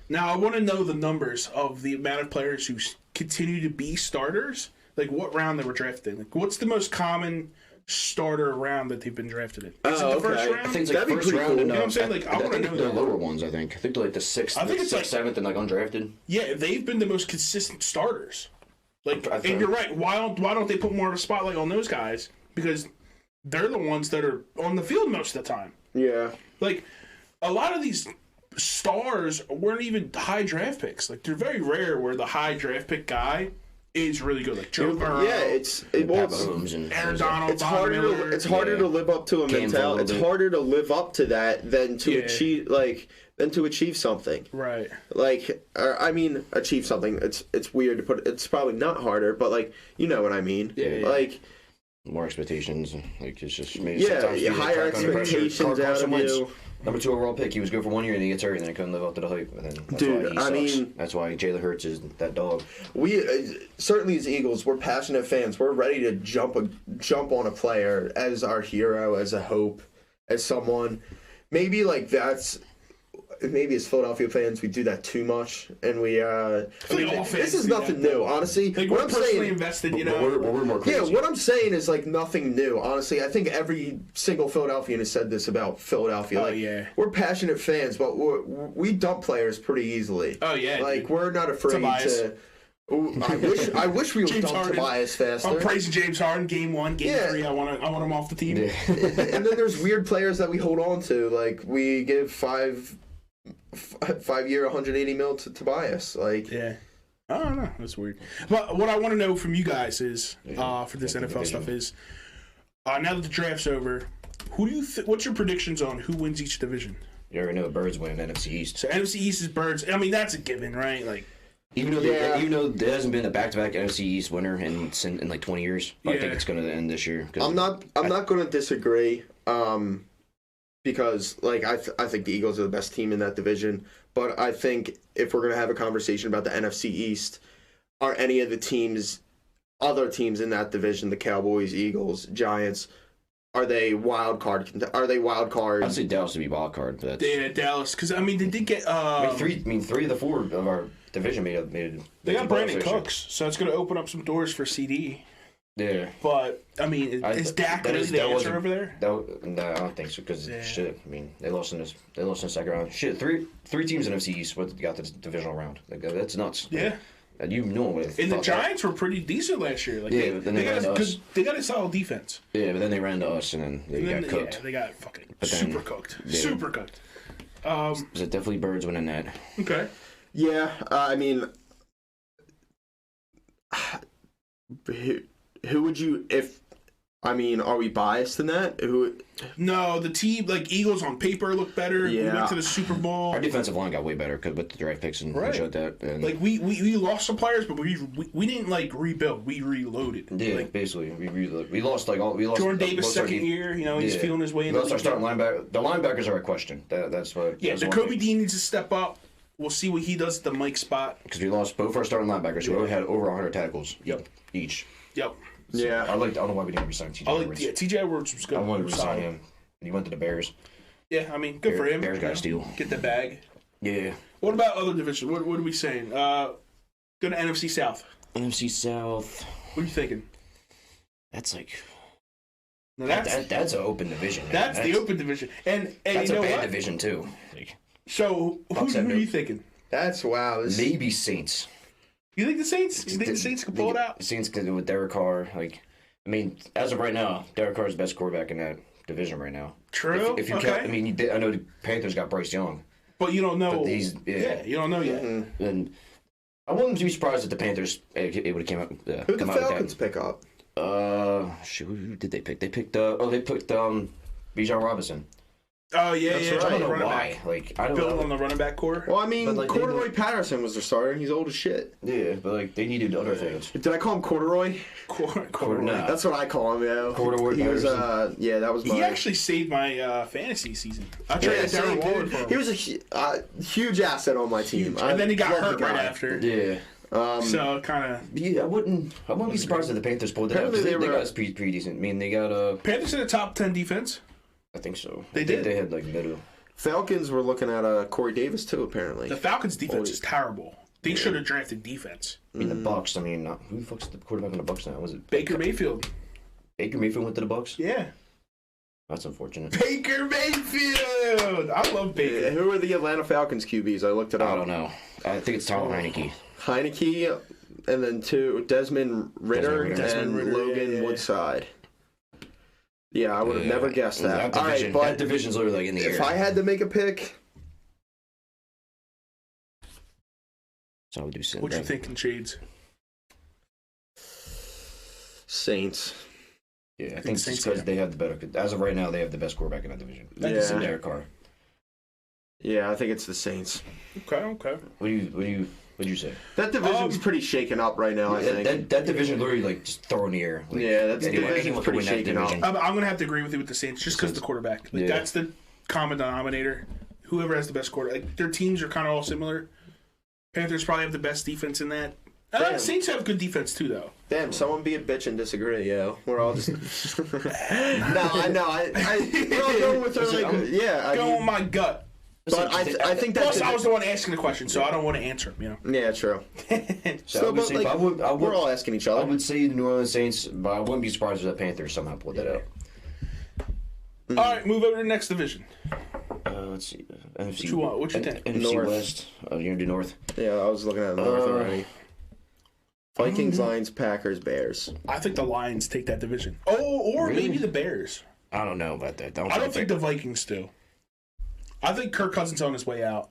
Now I want to know the numbers of the amount of players who continue to be starters. Like, what round they were drafted in? Like, what's the most common starter round that they've been drafted in? Is it the first round?
I think it's like first round.
Cool. You know what I'm saying? Like, I want to know
the lower ones, I think. I think they're like the 6th,
I think it's like
7th, and like undrafted.
Yeah, they've been the most consistent starters. Like, and you're right. Why don't they put more of a spotlight on those guys? Because they're the ones that are on the field most of the time. Yeah. Like, a lot of these stars weren't even high draft picks. Like, they're very rare where the high draft pick guy is really good, like Joe Burrow. Yeah,
it's
Aaron Donald.
It's harder to live up to a mentality. It's harder to live up to that than to achieve something. Right. Like, I mean, achieve something. It's weird to put. It's probably not harder, but like you know what I mean. Yeah. Like
more expectations. Like it's just maybe
higher expectations out of you.
Number 2 overall pick. He was good for 1 year and he gets hurt and then he couldn't live up to the hype. And then that's why Jalen Hurts is that dog.
We certainly as Eagles, we're passionate fans. We're ready to jump on a player as our hero, as a hope, as someone. Maybe like that's. Maybe as Philadelphia fans, we do that too much, and this is nothing new, honestly.
Like what I'm saying, invested, you know.
We're more crazy.
Yeah, what I'm saying is like nothing new, honestly. I think every single Philadelphian has said this about Philadelphia. Like, we're passionate fans, but we dump players pretty easily. Oh yeah, like we're not afraid to. I wish we would dump Tobias faster.
I'm praising James Harden game 1, game 3. I want him off the team.
Yeah. And then there's weird players that we hold on to, like we give 5-year, $180 million to Tobias. Like,
I don't know. That's weird. But what I want to know from you guys is, for this NFL stuff, is now that the draft's over, who do you? What's your predictions on who wins each division?
You already know the Birds win NFC East.
So NFC East is Birds. I mean, that's a given, right? Like,
even though there hasn't been a back-to-back NFC East winner in like 20 years, I think it's going to end this year.
I'm not going to disagree. Because like I think the Eagles are the best team in that division, but I think if we're gonna have a conversation about the NFC East, are any of the other teams in that division, the Cowboys, Eagles, Giants, are they wild card?
I'd say Dallas would be wild card.
Yeah, Dallas, because I mean they did get.
Three of the 4 of our division made.
They got Brandon Cooks, so it's gonna open up some doors for CD.
Yeah,
but I mean, is Dak really the answer over there?
No, I don't think so. Because shit, I mean, they lost in the second round. Shit, three teams in NFC East got the divisional round. Like, that's nuts.
Yeah,
You know what?
And the Giants were pretty decent last year. Like,
but then they ran to us.
They got a solid defense.
Yeah, but then they ran to us, and then they got cooked.
Yeah, they got fucking
But then-
super cooked.
yeah.
Super cooked.
So definitely Birds winning that.
Okay.
Yeah, I mean, who would you are we biased in that?
No, the team, like, Eagles on paper look better.
Yeah.
We went to the Super Bowl.
Our defensive line got way better with the draft picks and shit like that. And
Like, we lost some players, but we didn't, like, rebuild. We reloaded.
yeah,
Like,
basically, we lost
Jordan Davis' second year, he's feeling his way in.
We lost our starting linebacker. The linebackers are a question. That's what.
Yeah,
that's
Jacoby Dean needs to step up. We'll see what he does at the Mike spot.
Because we lost both our starting linebackers who had over 100 tackles.
Yep.
Each.
Yep.
Yeah.
I don't know why we didn't resign TJ Edwards.
TJ Edwards was good.
I wanted to resign
Solid.
him. And he went to the Bears.
Yeah, I mean, good for him.
Bears got a steal.
Get the bag.
Yeah.
What about other divisions? What are we saying? Go to NFC South.
NFC South.
What are you thinking?
That's like.
Now
That's an open division. Man.
That's the open division. And
That's
you
a
know
bad
what?
division, too. Like,
So, who are you thinking?
That's wow.
maybe Saints.
You think the Saints? You think the Saints can pull it out?
Saints can do with Derek Carr. Like, I mean, as of right now, Derek Carr is the best quarterback in that division right now.
True.
If you
okay.
count, I mean, I know the Panthers got Bryce Young.
But you don't know.
But he's
you don't know yet.
Mm-hmm.
And I wouldn't be surprised if the Panthers would have came out.
Who'd the Falcons pick up?
Who did they pick? They picked Bijan Robinson.
Oh yeah,
That's
yeah.
right.
I don't know
Running
why.
back.
Like I don't
Building
know.
on the running back core.
Well, I mean,
But, like,
Corduroy Patterson was their starter, and he's old as shit.
Yeah, but like they needed other things.
Did I call him Corduroy?
Corduroy.
Nah.
That's what I call him, yo.
Corduroy
He was,
Patterson.
yeah, that was my...
He actually saved my fantasy season. I
Yeah,
traded
same
Darren Waller
dude.
for him.
He was a huge asset on my team.
and then he got
love the
hurt right
guy.
after.
Yeah.
So kind of.
Yeah, I wouldn't be surprised if the Panthers pulled it out.
Apparently
They
they were-
got us pretty decent. I mean, they got
Panthers in the top 10 defense.
I think so.
They did.
They had like middle.
Falcons were looking at Corey Davis, too, apparently.
The Falcons' defense is terrible. They should have drafted defense.
I mean, the Bucks. I mean, who the fuck's the quarterback on the Bucks now? Was it
Baker Mayfield.
Baker Mayfield went to the Bucks?
Yeah.
That's unfortunate.
Baker Mayfield. I love Baker.
Who are the Atlanta Falcons QBs? I looked it up.
I don't know. I think it's Tom Heineke.
Heineke, and then Desmond Ritter,
Desmond
and
Ritter,
Logan
yeah.
Woodside. Yeah, I would have never guessed that. All right,
That
but
division's literally like in the air.
if I had to make a pick,
So I would do
What you thinking, Shades?
Saints.
Yeah, I think it's
Saints,
because
yeah.
they have the better. As of right now, they have the best quarterback in that division. That's
Yeah.
Derek Carr.
Yeah, I think it's the Saints.
Okay.
What do you say?
That division's pretty shaken up right now, I think.
That division literally like just throw in the air. Like,
Yeah, that's
anyone
division's
could
pretty
win that
shaken up.
division.
I'm going to have to agree with you with the Saints just because of the quarterback. Like,
Yeah.
That's the common denominator. Whoever has the best quarterback. Like, their teams are kind of all similar. Panthers probably have the best defense in that.
Damn.
Saints have good defense too, though.
Damn, someone be a bitch and disagree, yo. We're all just... No, I know. We're all going with her, like... Yeah, I
Go
mean,
on my gut.
but I think
Plus,
that's...
I was the one asking the question, so I don't want to answer him, you know?
Yeah, true.
So I would
but,
say,
like,
I would,
we're all asking each
I
other.
would say the New Orleans Saints, but I wouldn't be surprised if the Panthers somehow pulled that out.
All right, move over to the next division.
Let's see. NFC.
What you want? What you think?
NFC
North.
West. You're gonna do North.
Yeah, I was looking at the North already. Vikings, Lions, Packers, Bears.
I think the Lions take that division. Oh, or
Really?
maybe the Bears.
I don't know about that.
I don't think the Vikings do. I think Kirk Cousins on his way out.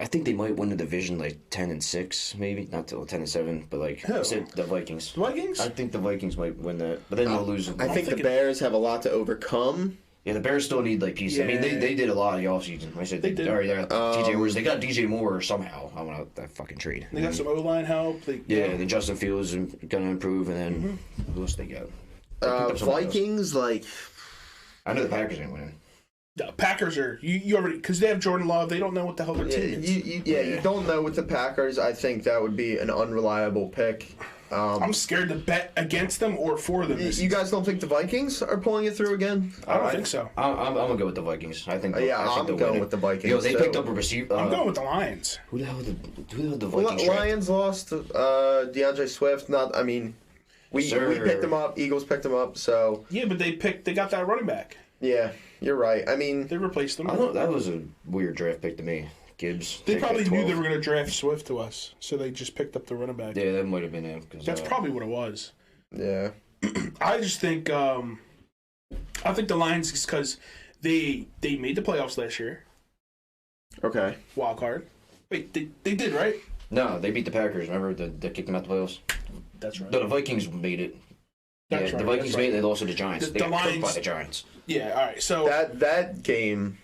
I think they might win the division like 10-6, maybe not till 10-7, but like
Who?
I said, the Vikings.
The Vikings?
I think the Vikings might win that, but then they'll lose.
I think the
thinking-
Bears have a lot to overcome.
Yeah, the Bears still need like pieces. I mean,
Yeah.
they did a lot in the offseason. I said
They did.
Already got DJ Moore. They got DJ Moore somehow. I want that fucking trade.
They got some O-line help.
Yeah, then Justin Fields is gonna improve, and then who else they got? They picked up somebody else.
Vikings, like...
I know the Packers ain't winning.
The Packers are you already because they have Jordan Love. They don't know what the hell their team is.
You don't know with the Packers. I think that would be an unreliable pick.
I'm scared to bet against them or for them.
You guys don't think the Vikings are pulling it through again?
I don't think so.
I'm gonna go with the Vikings. I think.
Yeah,
I think
I'm
they'll
going
win it.
with the Vikings.
Yo, they
too.
picked up a receiver.
I'm going with the Lions.
Who the hell did the Vikings draft?
Lions lost DeAndre Swift. We picked him up. Eagles picked him up. So
Yeah, but they got that running back.
yeah, you're right. I mean,
They replaced them.
I don't know. That was a weird draft pick to me. Gibbs.
They
take
probably
like
knew
12.
they were going to draft Swift to us, so they just picked up the running back.
Yeah, that might have been it.
That's probably what it was.
Yeah.
I just think I think the Lions is because they made the playoffs last year.
Okay.
Wild card. Wait, they did, right?
No, they beat the Packers. Remember, they kicked them out the playoffs?
That's right.
No, the Vikings made it.
That's
yeah,
right,
the Vikings
that's
made it.
right.
They lost to the Giants. They
The
got cooked
Lions-
by the Giants.
Yeah, all right. So
That game.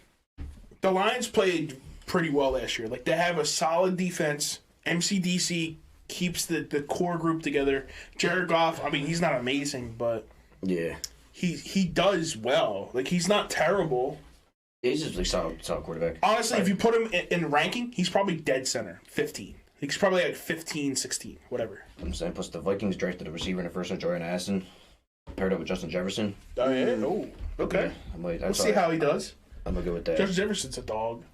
the Lions played pretty well last year. Like, they have a solid defense. MCDC keeps the core group together. Jared Goff, I mean, he's not amazing, but
Yeah.
he does well. Like, he's not terrible.
He's just like solid quarterback.
Honestly, if you put him in ranking, he's probably dead center, 15. He's probably like 15, 16, whatever.
I'm saying, plus the Vikings drafted a receiver in the first round, Jordan Addison, paired up with Justin Jefferson.
Oh, yeah? Oh, okay.
We'll
See how he does.
I'm gonna go with that.
Justin Jefferson's a dog.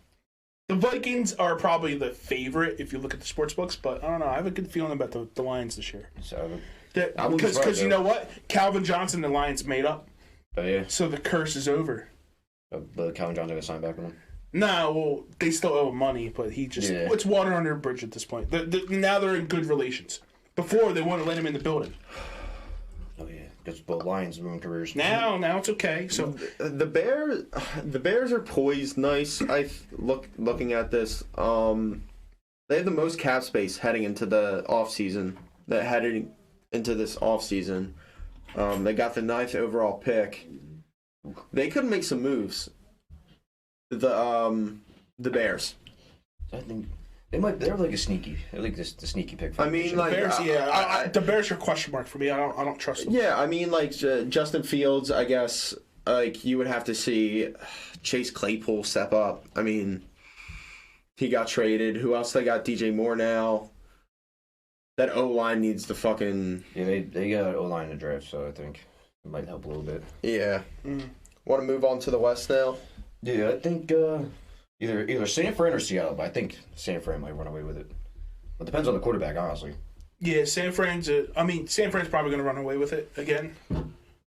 The Vikings are probably the favorite if you look at the sports books, but I don't know. I have a good feeling about the Lions this year.
So,
Because you know what? Calvin Johnson, the Lions made up.
but yeah,
So the curse is over.
but Calvin Johnson got signed back with him.
No, well, they still owe him money, but he just...
Yeah.
It's water under a bridge at this point. Now they're in good relations. Before, they wouldn't let him in the building.
Oh yeah, because both Lions ruined careers.
Now it's okay. So
The Bears are poised nice. Looking at this, they have the most cap space heading into the offseason. Heading into this offseason. They got the 9th overall pick. They could make some moves. The Bears.
I think they're like a sneaky. They're like the sneaky pick. For
I mean,
the
like
Bears, the Bears are a question mark for me. I don't trust them.
yeah, I mean, like Justin Fields. I guess like you would have to see Chase Claypool step up. I mean, he got traded. Who else? They got DJ Moore now. That O line needs the fucking
they got O line in the draft, so I think it might help a little bit.
yeah. Want to move on to the West now?
Yeah, I think either San Fran or Seattle, but I think San Fran might run away with it. It depends on the quarterback, honestly.
Yeah, San Fran's probably going to run away with it again.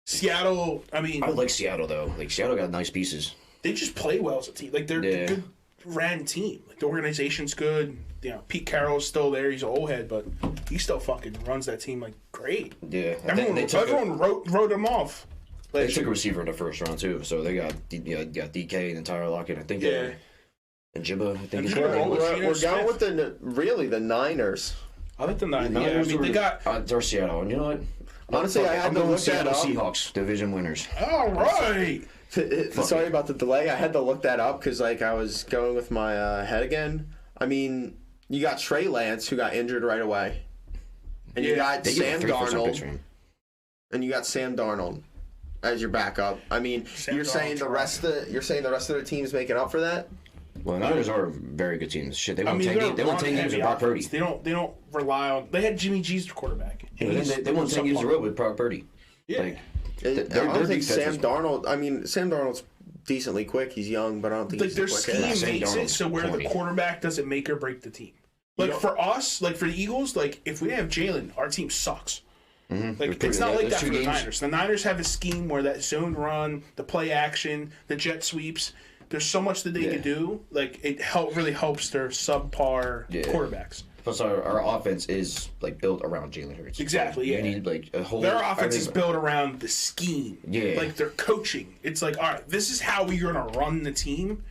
Seattle, I mean...
I like Seattle, though. Like, Seattle got nice pieces.
They just play well as a team. Like, they're a good ran team. Like, the organization's good. You know, Pete Carroll's still there. He's an old head, but he still fucking runs that team like great.
Yeah.
Everyone wrote him off.
They took a receiver in the first round, too, so they got DK and Tyler Lockett, I think.
Yeah.
And Jimbo, I think.
We're going with the Niners.
I like the Niners. Yeah, I mean, they got...
They're Seattle, and you know what?
Honestly, I had to look that
Seattle
up.
Seahawks, division winners.
All right.
Sorry about the delay. I had to look that up because like I was going with my head again. I mean, you got Trey Lance who got injured right away, and you got Sam Darnold, and you got Sam Darnold as your backup. I mean, you're saying the rest of the teams making up for that.
Well, the Niners are very good teams. Shit, they won 10 games. They won 10 games with Brock Purdy.
They don't rely on. They had Jimmy G's quarterback.
They won 10 games in a row with Brock Purdy.
Yeah.
Like,
I don't think Sam Darnold. I mean, Sam Darnold's decently quick. He's young, but I don't think
like
he's
their
quick.
scheme makes it so where the quarterback doesn't make or break the team. Like for us, like for the Eagles, like if we didn't have Jalen, our team sucks. Like it's not like that for the Niners. The Niners have a scheme where that zone run, the play action, the jet sweeps. There's so much that they can do. Like it really helps their subpar quarterbacks.
Plus, our offense is like built around Jalen Hurts.
Exactly.
You need like a whole.
Their offense is built around the scheme.
Yeah.
Like their coaching. It's like, all right, this is how we're gonna run the team,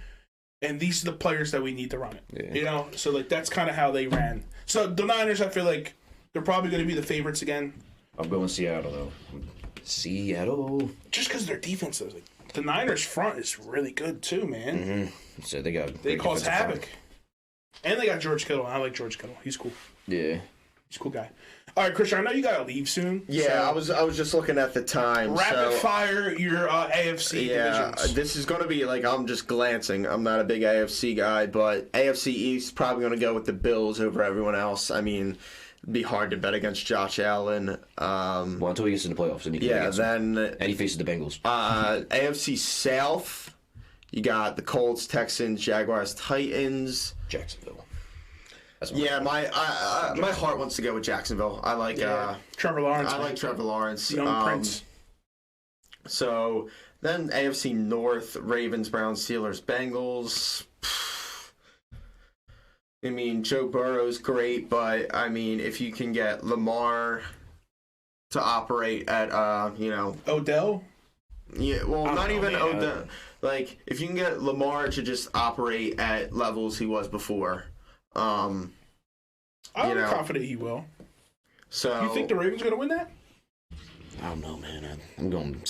and these are the players that we need to run it.
Yeah.
You know, so like that's kind of how they ran. So the Niners, I feel like they're probably going to be the favorites again.
I'm going Seattle though. Seattle.
Just because their defense is like the Niners front is really good too, man.
So they
cause havoc. And they got George Kittle. I like George Kittle. He's cool.
Yeah.
He's a cool guy. All right, Christian, I know you got to leave soon.
Yeah, so I was just looking at the time.
Rapid fire your AFC divisions.
This is going to be like I'm just glancing. I'm not a big AFC guy, but AFC East probably going to go with the Bills over everyone else. I mean, it'd be hard to bet against Josh Allen.
Well, until he gets in the playoffs. And he faces the Bengals.
AFC South, you got the Colts, Texans, Jaguars, Titans.
Jacksonville.
My heart wants to go with Jacksonville. I like
Trevor Lawrence.
I like Trevor Lawrence.
Young Prince.
So then AFC North, Ravens, Browns, Steelers, Bengals. I mean, Joe Burrow's great, but I mean, if you can get Lamar to operate at,
Odell?
Yeah, well, not even
man.
Odell. Like, if you can get Lamar to just operate at levels he was before,
I'm confident he will.
So
You think the Ravens are going to win that?
I don't know, man. I'm going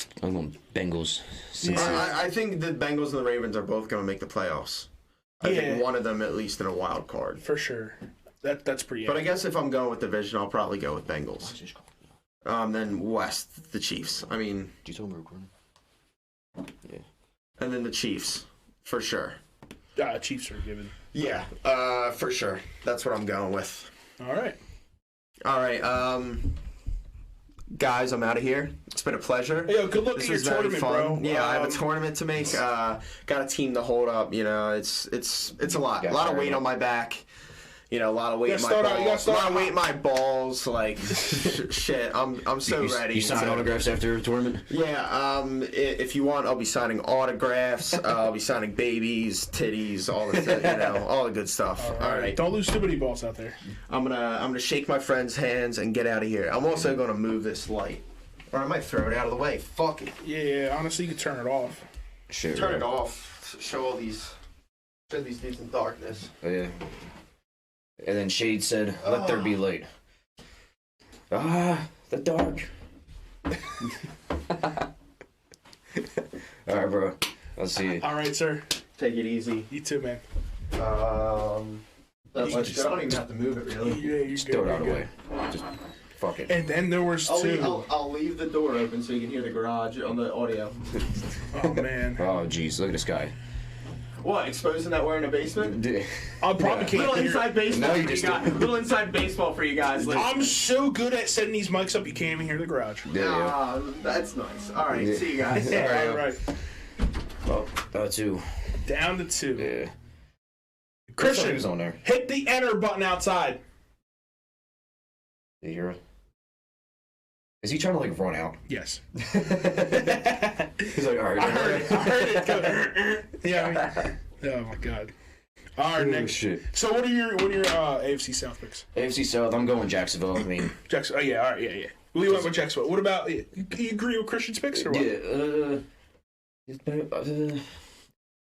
Bengals.
I think the Bengals and the Ravens are both going to make the playoffs. I think one of them at least in a wild card.
For sure. That's pretty
But I guess if I'm going with division, I'll probably go with Bengals. Then West, the Chiefs. I mean...
Do you tell me we're recording? Yeah.
And then the Chiefs, for sure.
Chiefs are given.
Yeah, for sure. That's what I'm going with.
All right.
Guys, I'm out of here. It's been a pleasure.
Hey, yo, good luck in your tournament, bro.
Yeah, I have a tournament to make. Got a team to hold up. You know, it's a lot. A lot of weight on my back. You know, a lot of weight in my balls. A lot of weight in my balls. Like, shit. I'm so ready.
You sign autographs after a tournament?
Yeah. If you want, I'll be signing autographs. I'll be signing babies, titties, all the all the good stuff. All right.
Don't lose too many balls out there.
I'm gonna shake my friends' hands and get out of here. I'm also gonna move this light, or I might throw it out of the way. Fuck it.
Yeah. Honestly, you can turn it off.
Sure.
Turn it off. Show these dudes in darkness.
Oh, yeah. And then Shade said, "Let there be light." The dark. All right, bro. I'll see you.
All right, sir.
Take it easy.
You too, man.
That's much good. I don't even have to move it really.
Yeah, you
Just throw it out of the way. Just fuck it.
And then there was two.
I'll leave the door open so you can hear the garage on the audio.
Oh man.
Oh jeez, look at this guy.
What? Exposing that we're in a basement?
I probably can't
Little
hear.
inside baseball
No, you
for you
just
guys. Little inside baseball for you guys.
I'm so good at setting these mics up, you can't even hear the garage.
Yeah.
That's nice. All right, see you guys.
All right.
Oh, two.
Down to two.
Yeah.
Christian,
Who's on there?
hit the enter button outside.
Did you hear it? Is he trying to like run out?
Yes.
He's like, all right.
I heard it go. Yeah. Oh my god. All right, Nick.
Shit.
So what are your AFC South picks?
AFC South. I'm going Jacksonville. I mean,
Jackson. Oh yeah. All right. Yeah. We went with Jacksonville. What about you? Agree with Christian's picks or what?
Yeah.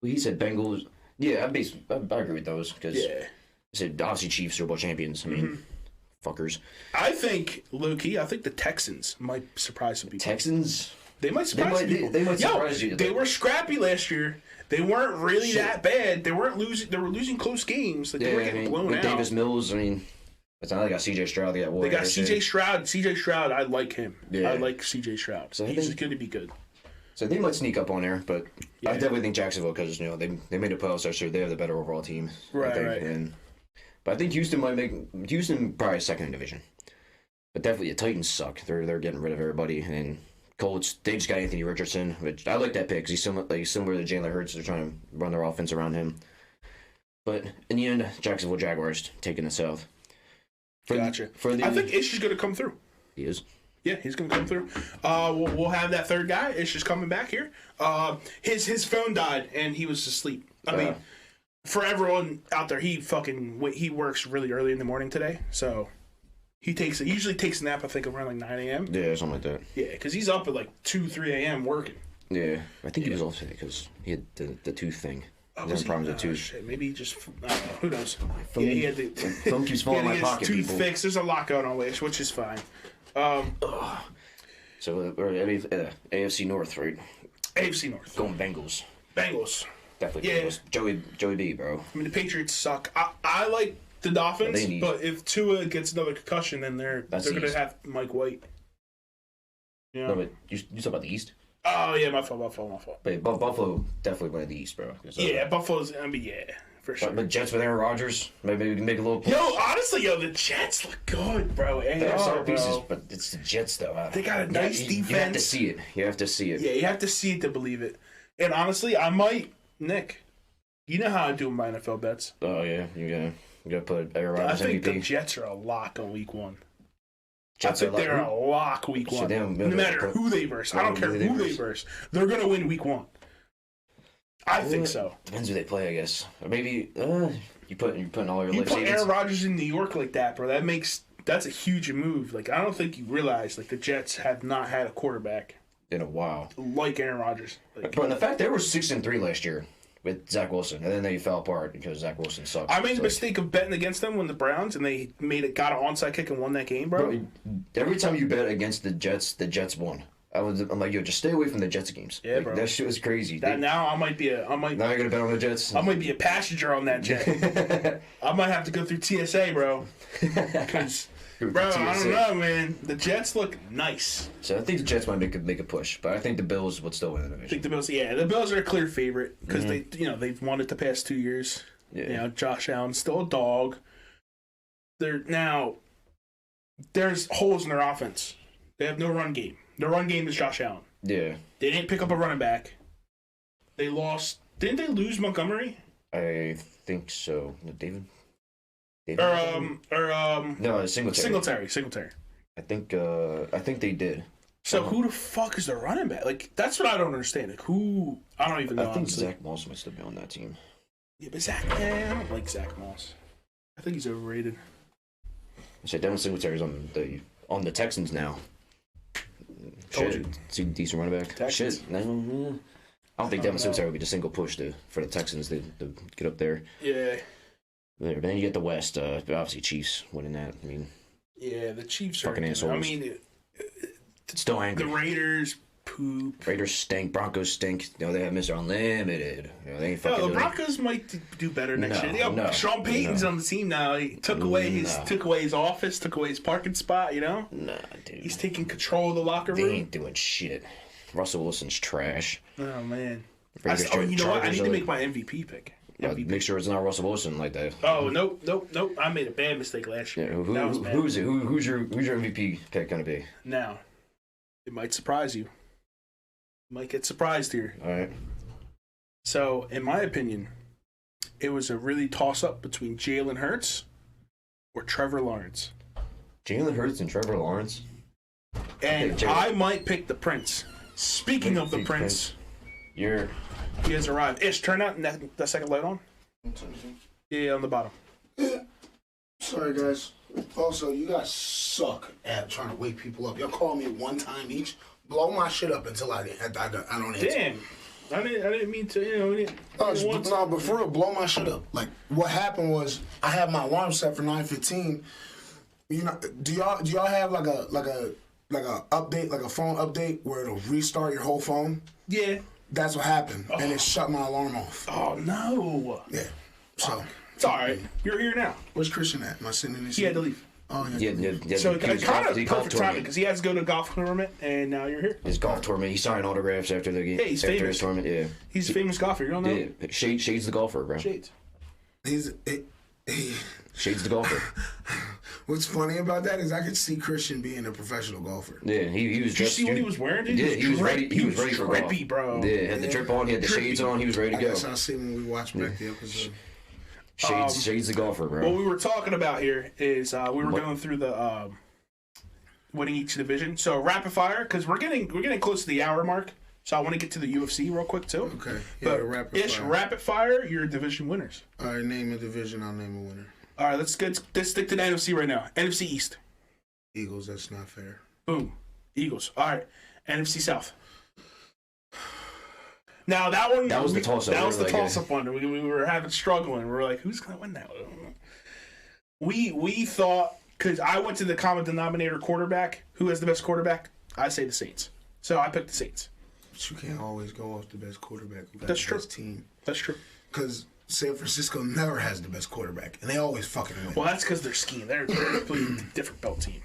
He said Bengals. Yeah, I agree with those because I said obviously Chiefs Super Bowl champions. I mean, fuckers.
I think low-key, I think the Texans might surprise some people.
Texans.
They might surprise some people.
They might surprise you.
They were scrappy last year. They weren't really that bad. They weren't losing. They were losing close games. Like they were getting blown out.
Davis Mills. I mean, it's not. They got C.J. Stroud. They got
C.J. Stroud. C.J. Stroud. I like him.
Yeah.
I like C.J. Stroud. So he's going to be good.
So they might sneak up on there, but I definitely think Jacksonville because they made a playoffs last year. They have the better overall team.
Right.
But I think Houston probably second in division. But definitely the Titans suck. They're getting rid of everybody. And Colts, they just got Anthony Richardson, which I like that pick because he's similar to Jalen Hurts. They're trying to run their offense around him. But in the end, Jacksonville Jaguars taking the South.
Gotcha. I think Ish is going to come through.
He is.
Yeah, he's going to come through. We'll have that third guy. Ish is coming back here. His phone died and he was asleep. I mean, for everyone out there, he works really early in the morning today, so. He usually takes a nap, I think, around like 9 a.m.
Yeah, something like that.
Yeah, because he's up at like 2, 3 a.m. working.
Yeah, I think he was off today because he had the tooth thing. He had problems with tooth.
Shit, maybe he just, I don't know, who knows? He had the
phone keeps falling in my pocket.
Tooth fixed. There's a lot going on, which is fine.
So we're AFC North, right?
AFC North.
Going Bengals.
Bengals.
Definitely Bengals. Joey B, bro.
I mean, the Patriots suck. I like the Dolphins, but if Tua gets another concussion, then they're going to have Mike White.
Yeah. No, but you talk about the East?
Oh, yeah, my fault.
But Buffalo definitely went the East, bro.
Yeah, Buffalo's, for sure.
But Jets with Aaron Rodgers, maybe we can make a little push.
Honestly, the Jets look good, bro.
They have some pieces, but it's the Jets, though.
They got a nice defense.
You have to see it.
Yeah, you have to see it to believe it. And honestly, I might, Nick, you know how I do my NFL bets.
Oh, yeah, you gotta put Aaron Rodgers MVP.
I think the Jets are a lock on week one. They're a lock week one. No matter who they verse. I don't care who they verse. They're going to win week one. I think so.
Depends who they play, I guess. Or maybe you're putting all your
You
life
put
savings.
Aaron Rodgers in New York like that, bro. That's a huge move. Like, I don't think you realize, like, the Jets have not had a quarterback
In a while.
like Aaron Rodgers. Like,
But the fact they were 6-3 last year with Zach Wilson, and then they fell apart because Zach Wilson sucked.
I made the
So,
mistake of betting against them when the Browns, and they got an onside kick and won that game, bro.
bro, every time you bet against the Jets won. I'm like, yo, just stay away from the Jets games.
Yeah,
like,
bro.
That shit was crazy.
Now I might be
now you're gonna bet on the Jets.
I might be a passenger on that jet. I might have to go through TSA, bro. Because, bro, I don't know, man. The Jets look nice.
So I think the Jets might make a push, but I think the Bills would still win the
I
division.
think the Bills are a clear favorite because they've won it the past 2 years.
Yeah.
You know, Josh Allen's still a dog. There's holes in their offense. They have no run game. Their run game is Josh Allen.
Yeah.
They didn't pick up a running back. They lost. Didn't they lose Montgomery?
I think so. No, David.
No,
Singletary.
Singletary.
I think they did.
So who the fuck is the running back? Like, that's what I don't understand. Like, who? I don't even know.
I think
honestly.
Zach Moss might still be on that team.
Yeah, but I don't like Zach Moss. I think he's overrated.
So Devin Singletary's on the Texans now.
Told you.
See, decent running back.
Texans.
Shit. No. I don't think Devin Singletary would be the single push for the Texans to get up there.
Yeah.
There. Then you get the West. Obviously, Chiefs winning that. I mean,
Yeah, the Chiefs are
fucking assholes.
I mean,
Still angry.
the Raiders poop.
Raiders stink. Broncos stink. You know, they have Mr. Unlimited. You know, they ain't fucking
No, the
doing it.
Broncos might do better next
No,
year. Yo,
no,
Sean Payton's
no.
on the team now. He took away his office, took away his parking spot. You know,
Nah, dude.
he's taking control of the locker
They
room.
ain't doing shit. Russell Wilson's trash.
Oh man.
Raiders
You know what? I
Chargers
need to
are-
make my MVP pick. MVP.
Make sure it's not Russell Wilson like that.
Oh nope. I made a bad mistake last year.
Yeah,
That was bad.
who's it? Who's your MVP pick gonna be?
Now, it might surprise you. You might get surprised here.
All right.
So, in my opinion, it was a really toss-up between Jalen Hurts or Trevor Lawrence.
Jalen Hurts and Trevor Lawrence.
And
Jalen.
I might pick the Prince. Speaking of the Prince,
You're
he has arrived. Ish, turn that second light on. Yeah, on the bottom.
Sorry, guys. Also, you guys suck at trying to wake people up. Y'all call me one time each, blow my shit up until I don't answer.
Damn. I didn't mean to,
But for real, blow my shit up. Like, what happened was, I had my alarm set for 9:15. You know, do y'all have like a update, like a phone update where it'll restart your whole phone?
Yeah.
That's what happened, and it shut my alarm off.
Oh, no.
Yeah. So,
It's all right. You're here now.
where's Christian at? Am I sitting in his
He had to leave.
Oh, yeah.
yeah.
So,
he
kind
was
of
golf
perfect timing
tournament.
because he has to go to a golf tournament, and now you're here.
His golf tournament. He signed autographs after the game.
Hey, he's
after
famous.
his tournament. Yeah.
He's a famous golfer. You don't know?
Yeah. Shades the golfer, bro.
Shades.
Shades the golfer.
What's funny about that is I could see Christian being a professional golfer.
Yeah, he was.
Did you see what he was wearing? Dude?
Yeah, he was ready. He was ready for golf.
drippy, bro.
Yeah, had the drip on. He had the shades on. He was ready to
I
go.
guess I'll see when we watch back the episode.
Shades the golfer, bro.
What we were talking about here is we were going through the winning each division. So rapid fire, because we're getting close to the hour mark. So I want to get to the UFC real quick too.
Okay. Yeah,
But
rapid fire.
rapid fire, your division winners.
All right, name a division. I'll name a winner.
All right, let's stick to the NFC right now. NFC East.
Eagles. That's not fair.
Boom. Eagles. All right. NFC South. Now that one.
That was the toss-up.
That was the
We were like,
toss-up one. We were struggling. We were like, who's gonna win that one? We thought, because I went to the common denominator quarterback. Who has the best quarterback? I say the Saints. So I picked the Saints.
But you can't always go off the best quarterback. Who got
That's
the
true.
Best team.
That's true.
Because San Francisco never has the best quarterback, and they always fucking win.
Well, that's because they're skiing. They're a completely different belt team.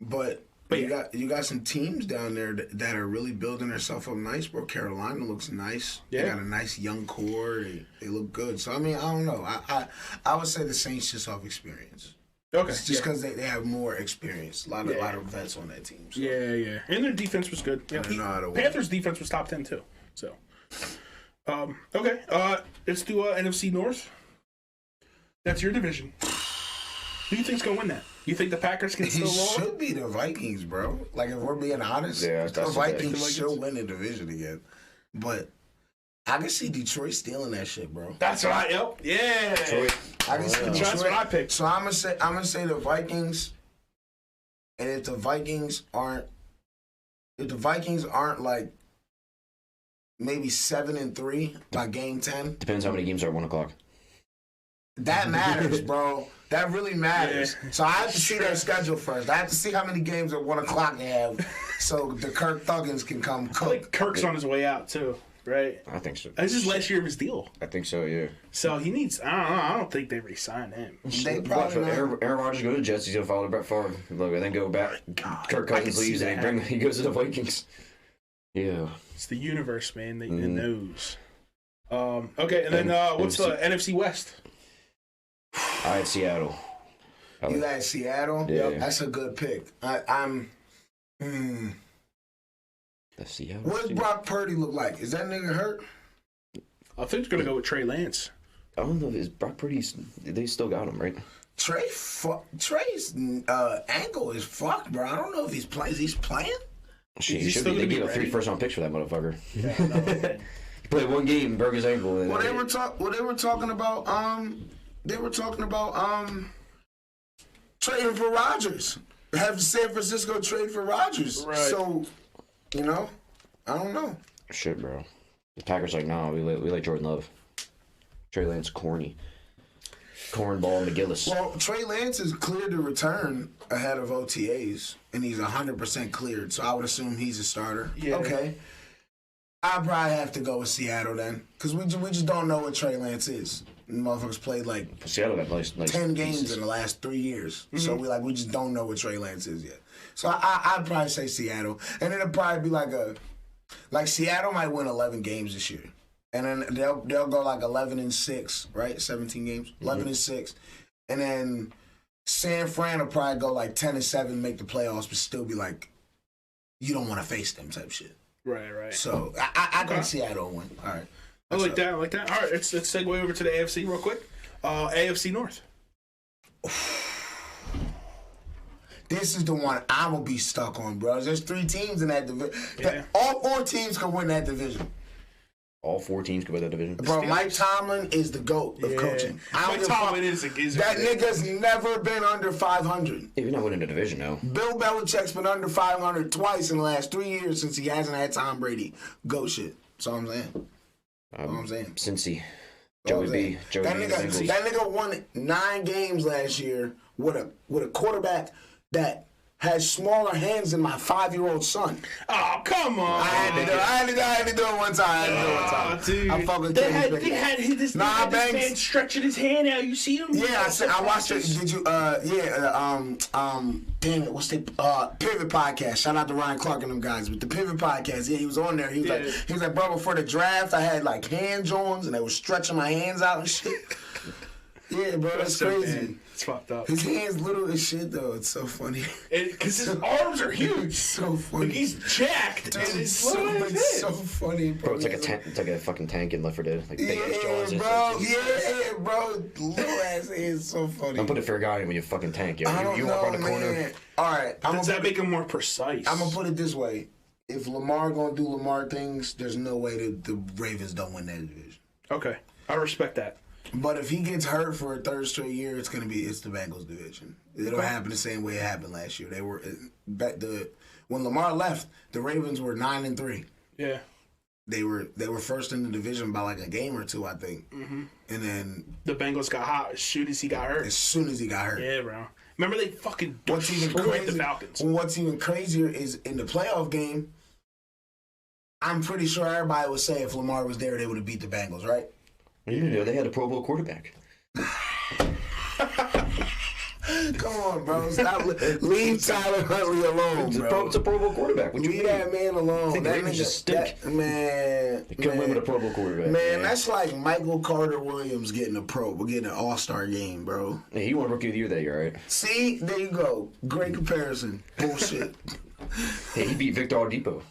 But
yeah.
you got some teams down there that are really building themselves up nice, bro. Carolina looks nice.
Yeah.
They got a nice young core. They look good. So I mean, I don't know. I would say the Saints just off experience.
Okay.
It's just because they have more experience. A lot of vets on that team. So.
Yeah. And their defense was good. Yeah,
They know how to win.
Panthers' defense was top 10 too. So, okay. Let's do NFC North. That's your division. Who do you think's gonna win that? You think the Packers can
It
still roll?
should be the Vikings, bro. Like, if we're being honest,
Yeah,
the
that's
Vikings
the
should win the division again. But I can see Detroit stealing that shit, bro.
That's what I. Yep. Yeah.
Detroit.
I can see Detroit.
That's what I picked.
So I'm gonna say the Vikings. And if the Vikings aren't like maybe 7-3 by game 10,
Depends how many games are at 1 o'clock.
that matters, bro. That really matters.
Yeah.
So I have to see their schedule first. I have to see how many games at 1 o'clock they have, so the Kirk Thuggins can come
I
cook.
think Kirk's on his way out too, right?
I think so.
This is last year of his deal,
I think so, yeah.
so he needs. I don't know. I don't think they re-signed him.
They
Watch
probably not.
Aaron Rodgers go to the Jets. He's gonna follow Brett Favre. Look, and then go back.
God,
Kirk
I can
Cousins
see
leaves and
that.
he goes to the Vikings. Yeah.
It's the universe, man. It knows. Okay, and then what's the NFC West?
I had Seattle.
You got Seattle?
Yeah.
That's a good pick. I'm.
The Seattle.
What does Brock Purdy look like? Is that nigga hurt?
I think they're gonna go with Trey Lance.
I don't know. Is Brock Purdy's? They still got him, right?
Trey's ankle is fucked, bro. I don't know if he's playing. Is he playing?
Shit, he
He's
should
still
be. They
gonna be
gave up 3
ready.
first-round picks for that motherfucker.
Yeah, I know, man.
He played 1 game, broke his ankle. And
Well, they were talking about trading for Rodgers. Have San Francisco trade for Rodgers.
Right.
So, I don't know.
Shit, bro. The Packers like, nah, we like Jordan Love. Trey Lance, corny. Cornball McGillis.
Well, Trey Lance is cleared to return ahead of OTAs, and he's 100% cleared. So I would assume he's a starter.
Yeah.
Okay. I'd probably have to go with Seattle then, because we just don't know what Trey Lance is. The motherfuckers played like
Seattle got nice
10 games
pieces.
in the last 3 years. So we just don't know what Trey Lance is yet. So I'd probably say Seattle. And it'll probably be like Seattle might win 11 games this year. And then they'll go like 11-6, right? 17 games. 11-6. And then San Fran will probably go like 10-7, make the playoffs, but still be like, you don't want to face them type shit.
Right.
So I think Seattle will win. All right.
I like that. All right, let's segue over to the AFC real quick. AFC North.
This is the one I'm going to be stuck on, bro. There's 3 teams in that division.
Yeah.
All 4 teams can win that division.
All 4 teams could win that division.
Bro, Mike Tomlin is the GOAT of coaching.
Mike Tomlin is
that nigga's never been under 500.
If you're not winning the division, no.
Bill Belichick's been under 500 twice in the last 3 years since he hasn't had Tom Brady. GOAT shit. That's all I'm saying. That's all I'm saying.
Cincy.
That's all
Joey
I'm
B.
saying.
Joey
That
B.
nigga, that nigga won 9 games last year with a quarterback that has smaller hands than my 5-year-old son.
Oh, come on.
I had to do it one time.
Dude.
I fucking
They
can't
had this
Nah,
man
Banks.
stretching his hand out. You see him?
Yeah, I watched it. Did you? Damn it, what's the Pivot Podcast? Shout out to Ryan Clark and them guys with the Pivot Podcast. Yeah, he was on there. He was like, bro, before the draft, I had like hands on, and they were stretching my hands out and shit. Yeah, bro, that's
so
crazy.
bad. It's fucked up.
His hands little as shit though. It's so funny.
Because his arms are huge.
It's so funny.
Like he's jacked.
Dude,
and
it's
it's
so funny, bro.
Bro, it's like a tank. It's like a fucking tank in Left 4 Dead. Like big ass jaws.
Yeah, bro. Little ass hands, so funny.
Don't put a fair guy in when you fucking tank. Yo.
I don't
You
know,
walk around the corner.
man. All right,
Does that make him more precise?
I'm gonna put it this way: if Lamar gonna do Lamar things, there's no way that the Ravens don't win that division.
Okay, I respect that.
But if he gets hurt for a 3rd straight year, it's the Bengals division. It'll happen the same way it happened last year. They were when Lamar left, the Ravens were 9-3.
Yeah.
They were first in the division by like a game or 2, I think. Mm-hmm. And then
the Bengals got hot as soon as he got hurt.
As soon as he got hurt.
Yeah, bro. Remember they fucking
what's even
destroyed
crazy,
the Falcons.
What's even crazier is in the playoff game, I'm pretty sure everybody would say if Lamar was there, they would have beat the Bengals, right?
Yeah, they had a Pro Bowl quarterback.
Come on, bro. Stop. Leave Tyler Huntley alone, bro.
It's a Pro Bowl quarterback. What you
Leave
mean?
that man alone.
I think the Ravens just stink.
Man.
They couldn't win with a Pro Bowl quarterback.
Man, that's like Michael Carter Williams getting an All-Star game, bro.
Yeah, he won Rookie of the Year that year, right?
See? There you go. Great comparison. Bullshit.
Hey, he beat Victor Oladipo.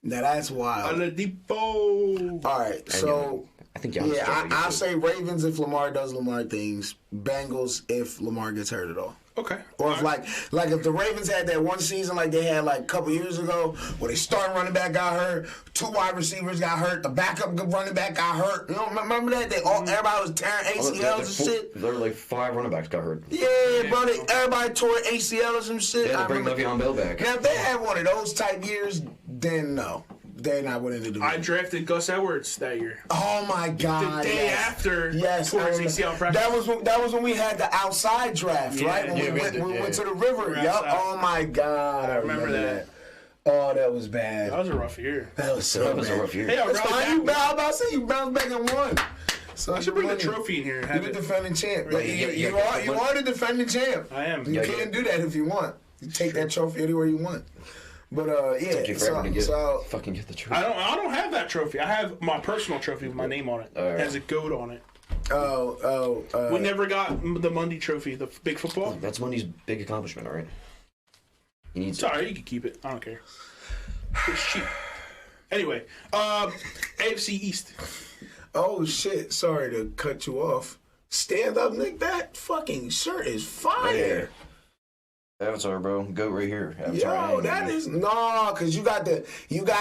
Now, that's wild.
Oladipo.
All right, so...
I think
I'll say Ravens if Lamar does Lamar things. Bengals if Lamar gets hurt at all.
Okay.
Or if like if the Ravens had that one season like they had like a couple years ago where they starting running back got hurt, 2 wide receivers got hurt, the backup running back got hurt. You know, remember that? Everybody was tearing ACLs and shit.
There were like 5 running backs got hurt.
Yeah, bro. Everybody tore ACL or some shit.
They had to bring Le'Veon Bell back.
Now, if they had one of those type years, then no. They're not winning the division.
I drafted Gus Edwards that year.
Oh my God!
The day after
tore
his ACL practice.
That was when we had the outside draft, right? When we went to the river. Yup. Oh my God! I remember that. Oh, that was bad.
That was a rough year.
That was so bad.
a rough year.
Hey,
That's fine. I'm about to say you bounced back and won. So
I should bring the trophy in here.
You're the defending champ. You are the defending champ.
I am.
You can't do that if you want. You take that trophy anywhere you want. But yeah,
Take you forever to fucking get the trophy.
I don't have that trophy. I have my personal trophy with my name on it. It has a goat on it. We never got the Mundy trophy, the big football.
That's Mundy's big accomplishment, all right?
Sorry, you can keep it. I don't care. It's cheap. Anyway, AFC East.
Oh shit! Sorry to cut you off. Stand up, Nick. That fucking shirt is fire.
Avatar, bro. Goat right here. Avatar.
Yo, that is cause you got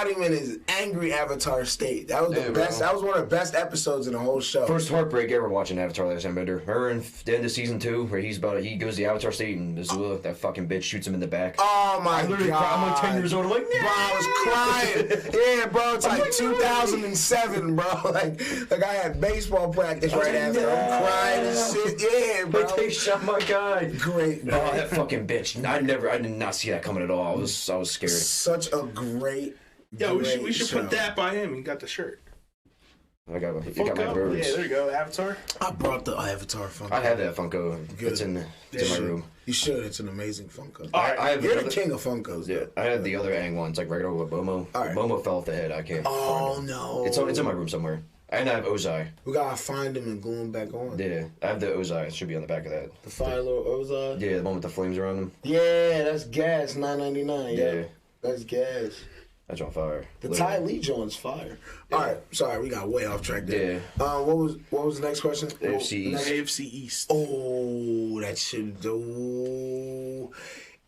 him in his angry Avatar state. That was the best. Bro. That was one of the best episodes in the whole show.
First heartbreak ever watching Avatar Last Airbender. Remember in the end of season 2 where he goes to the Avatar state and Azula, that fucking bitch, shoots him in the back.
Oh my God!
I'm like 10 years old. I'm like,
bro, I was crying. Yeah, bro, it's like 2007, bro. Like I had baseball practice right after. I'm crying and shit. Yeah, bro.
They shot my guy.
Great, bro.
Oh, that fucking bitch. I did not see that coming at all. I was scared.
Such a great.
Yeah, we should put that by him. He got the shirt.
I got my birds.
Yeah, there you go. Avatar.
I brought the Avatar Funko.
I have that Funko. Good. It's in my room.
You should. It's an amazing Funko.
You're
the king of Funkos.
Yeah, I had the other Aang ones, like regular with Bomo.
Right.
Bomo fell off the head. I can't.
Oh no!
It's in my room somewhere. And I have Ozai.
We gotta find him and glue him back on.
Yeah, I have the Ozai. It should be on the back of that.
The Fire Lord Ozai?
Yeah, the one with the flames around him.
Yeah, that's gas, $9.99. Yeah. That's gas.
That's on fire.
The Ty Lee joint's fire. Yeah. All right, sorry, we got way off track there.
Yeah.
What was the next question?
AFC East. AFC East.
Oh, that should do.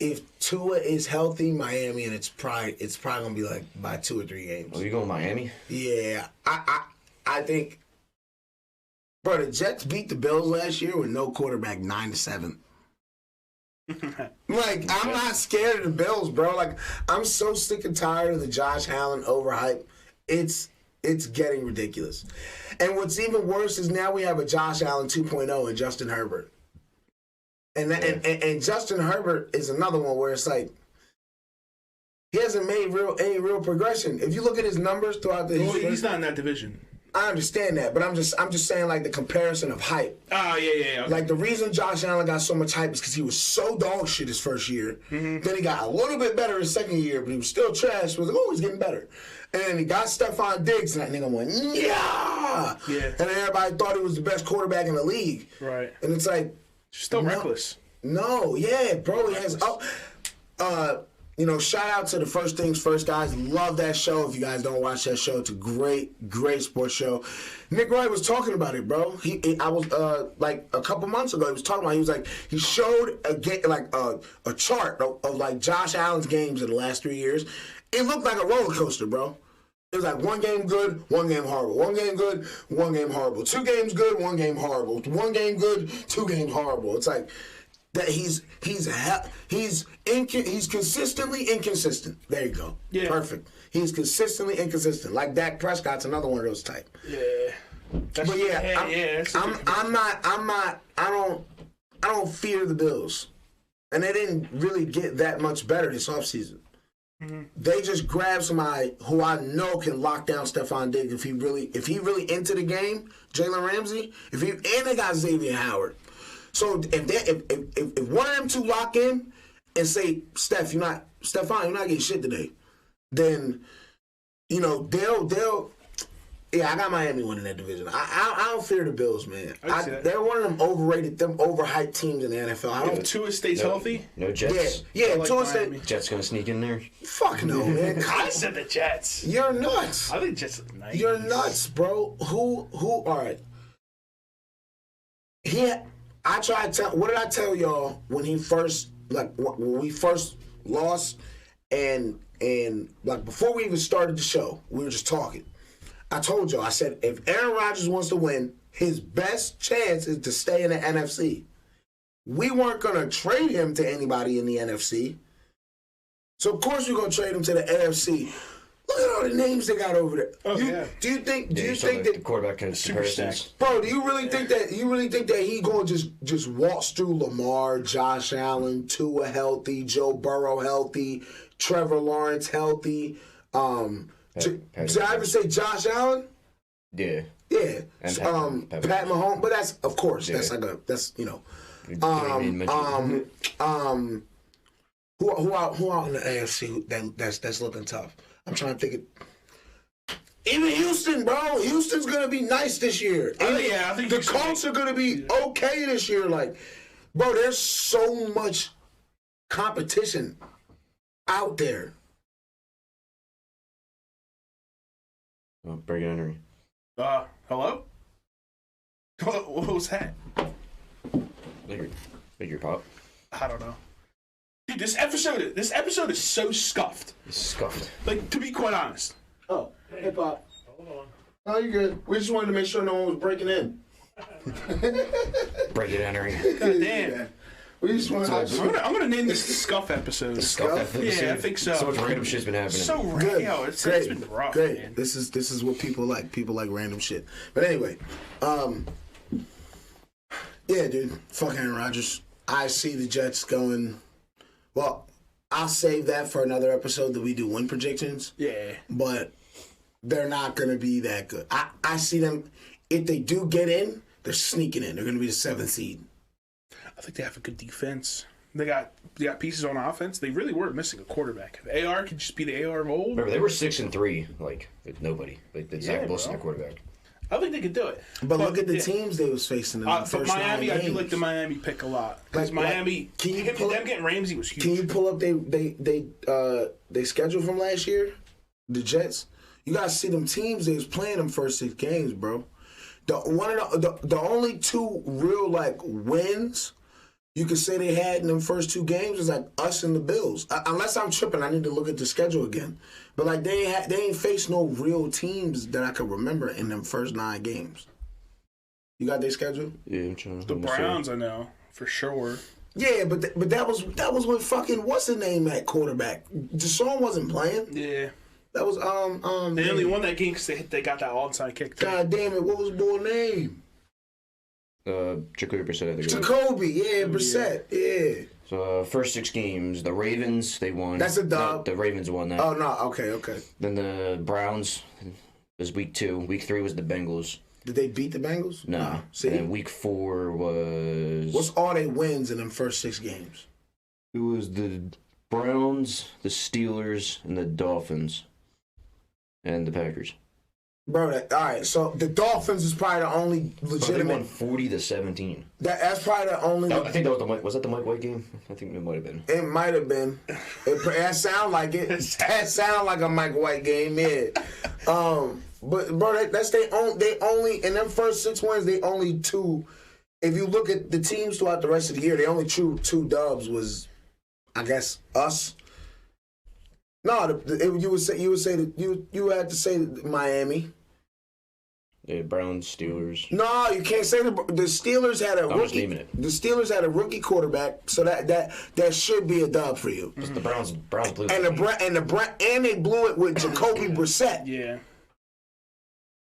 If Tua is healthy, Miami, and it's probably gonna be like by 2 or 3 games.
Oh, you going Miami?
Yeah, I think, bro, the Jets beat the Bills last year with no quarterback, 9-7. Like, I'm not scared of the Bills, bro. Like, I'm so sick and tired of the Josh Allen overhype. It's getting ridiculous. And what's even worse is now we have a Josh Allen 2.0 and Justin Herbert. And Justin Herbert is another one where it's like, he hasn't made any real progression. If you look at his numbers throughout the history,
he's not in that division.
I understand that, but I'm just saying, like, the comparison of hype.
Oh, yeah. Okay.
Like, the reason Josh Allen got so much hype is because he was so dog shit his first year. Mm-hmm. Then he got a little bit better his second year, but he was still trash. Was like, oh, he's getting better. And then he got Stephon Diggs, and that nigga went, yeah. And then everybody thought he was the best quarterback in the league.
Right.
And it's like,
still reckless.
No, yeah, bro. He has shout out to the First Things First guys. Love that show. If you guys don't watch that show, it's a great sports show. Nick Wright was talking about it, bro. I was like a couple months ago. He was talking about. He was like, he showed a chart of like Josh Allen's games in the last 3 years. It looked like a roller coaster, bro. It was like 1 game good, 1 game horrible. 1 game good, 1 game horrible. 2 games good, 1 game horrible. 1 game good, 2 games horrible. It's like that he's consistently inconsistent. There you go. Yeah. Perfect. He's consistently inconsistent. Like Dak Prescott's another one of those type.
Yeah.
But yeah, I don't fear the Bills. And they didn't really get that much better this offseason. Mm-hmm. They just grabbed somebody who I know can lock down Stephon Diggs if he really into the game. Jalen Ramsey, and they got Xavier Howard. So if one of them two lock in and say, Stephon, you're not getting shit today, then they'll. Yeah, I got Miami winning that division. I don't fear the Bills, man. They're one of them overhyped teams in the NFL.
If Tua stays healthy,
no Jets.
Yeah,
like
Tua stays.
Jets gonna sneak in there.
Fuck no, man.
I said the Jets.
You're nuts.
I think Jets are nice.
You're nuts, bro. Who? All right. I tried to tell. What did I tell y'all when he first when we first lost and like before we even started the show, we were just talking. I told y'all. I said if Aaron Rodgers wants to win, his best chance is to stay in the NFC. We weren't gonna trade him to anybody in the NFC. So of course we're gonna trade him to the AFC. Look at all the names they got over there.
Oh, yeah.
Do you think
that
that
the quarterback comparisons?
Bro, do you really think that he gonna just waltz through Lamar, Josh Allen, Tua healthy, Joe Burrow healthy, Trevor Lawrence healthy? Did I ever say Josh Allen?
Yeah.
Yeah.
And
Pat Mahomes, but that's of course that's you know. Who out in the AFC that's looking tough? I'm trying to think of. Even Houston, bro. Houston's gonna be nice this year.
I think
the Colts are gonna be okay this year. Like, bro, there's so much competition out there.
Oh, Breaking Henry.
Hello? What was that?
Figure pop.
I don't know. Dude, this episode is so scuffed.
It's scuffed.
Like, to be quite honest.
Oh, hey, Pop. Hold on. Oh, you good? We just wanted to make sure no one was breaking in.
Breaking Henry.
God damn.
Yeah. We just wanted
I'm gonna name this the Scuff episode.
Scuff episode?
Yeah, I think so.
So much random shit's been happening.
So
Good.
yo, it's
Great.
been rough,
Great.
man.
This is what people like. People like random shit. But anyway, yeah, dude. Fuck Aaron Rodgers. I see the Jets going. Well, I'll save that for another episode that we do win predictions.
Yeah.
But they're not going to be that good. I see them, if they do get in, they're sneaking in. They're going to be the 7th seed.
I think they have a good defense. They got pieces on offense. They really were missing a quarterback. If AR could just be the AR of old.
Remember, they were 6-3, like with nobody. Like Zach Wilson,
bro.
the quarterback.
I think they could do it.
But look at the teams they was facing in the
For
first
Miami,
9
I
games.
do like the Miami pick a lot. Because Miami, them getting Ramsey was huge.
Can you pull up they schedule from last year? The Jets? You got to see them teams they was playing them first 6 games, bro. The only 2 real, like, wins you could say they had in them first 2 games was like us and the Bills. Unless I'm tripping, I need to look at the schedule again. But like they ain't faced no real teams that I could remember in them first 9 games. You got their schedule?
Yeah, I'm trying to.
The Browns, I know for sure.
Yeah, but that was when fucking what's the name at quarterback? Deshaun wasn't playing.
Yeah.
That was
They only won that game because they got that onside kick. Too.
God damn it! What was the boy's name?
Jacoby Brissett, I think.
Jacoby, yeah, Brissett, yeah.
So first 6 games, the Ravens they won.
That's a dub.
No, the Ravens won that.
Oh no, okay.
Then the Browns was week 2. Week 3 was the Bengals.
Did they beat the Bengals?
No.
See,
And then week 4 was.
what's all they wins in them first 6 games?
It was the Browns, the Steelers, and the Dolphins, and the Packers.
Bro, all right. So the Dolphins is probably the only
So they
legitimate.
won 40-17.
That's probably the only.
I think that was the Mike. Was that the Mike White game? I think it might have been.
It might have been. That sound like it. That sound like a Mike White game, yeah. But bro, that's they only in them first 6 wins. They only 2. If you look at the teams throughout the rest of the year, they only 2 dubs was, I guess, us. No, you would say that you had to say Miami.
Yeah, Browns, Steelers.
No, you can't say the Steelers had a
I'm just
rookie.
naming it.
The Steelers had a rookie quarterback, so that should be a dub for you.
The Browns blew.
And they blew it with Jacoby Brissett.
Yeah.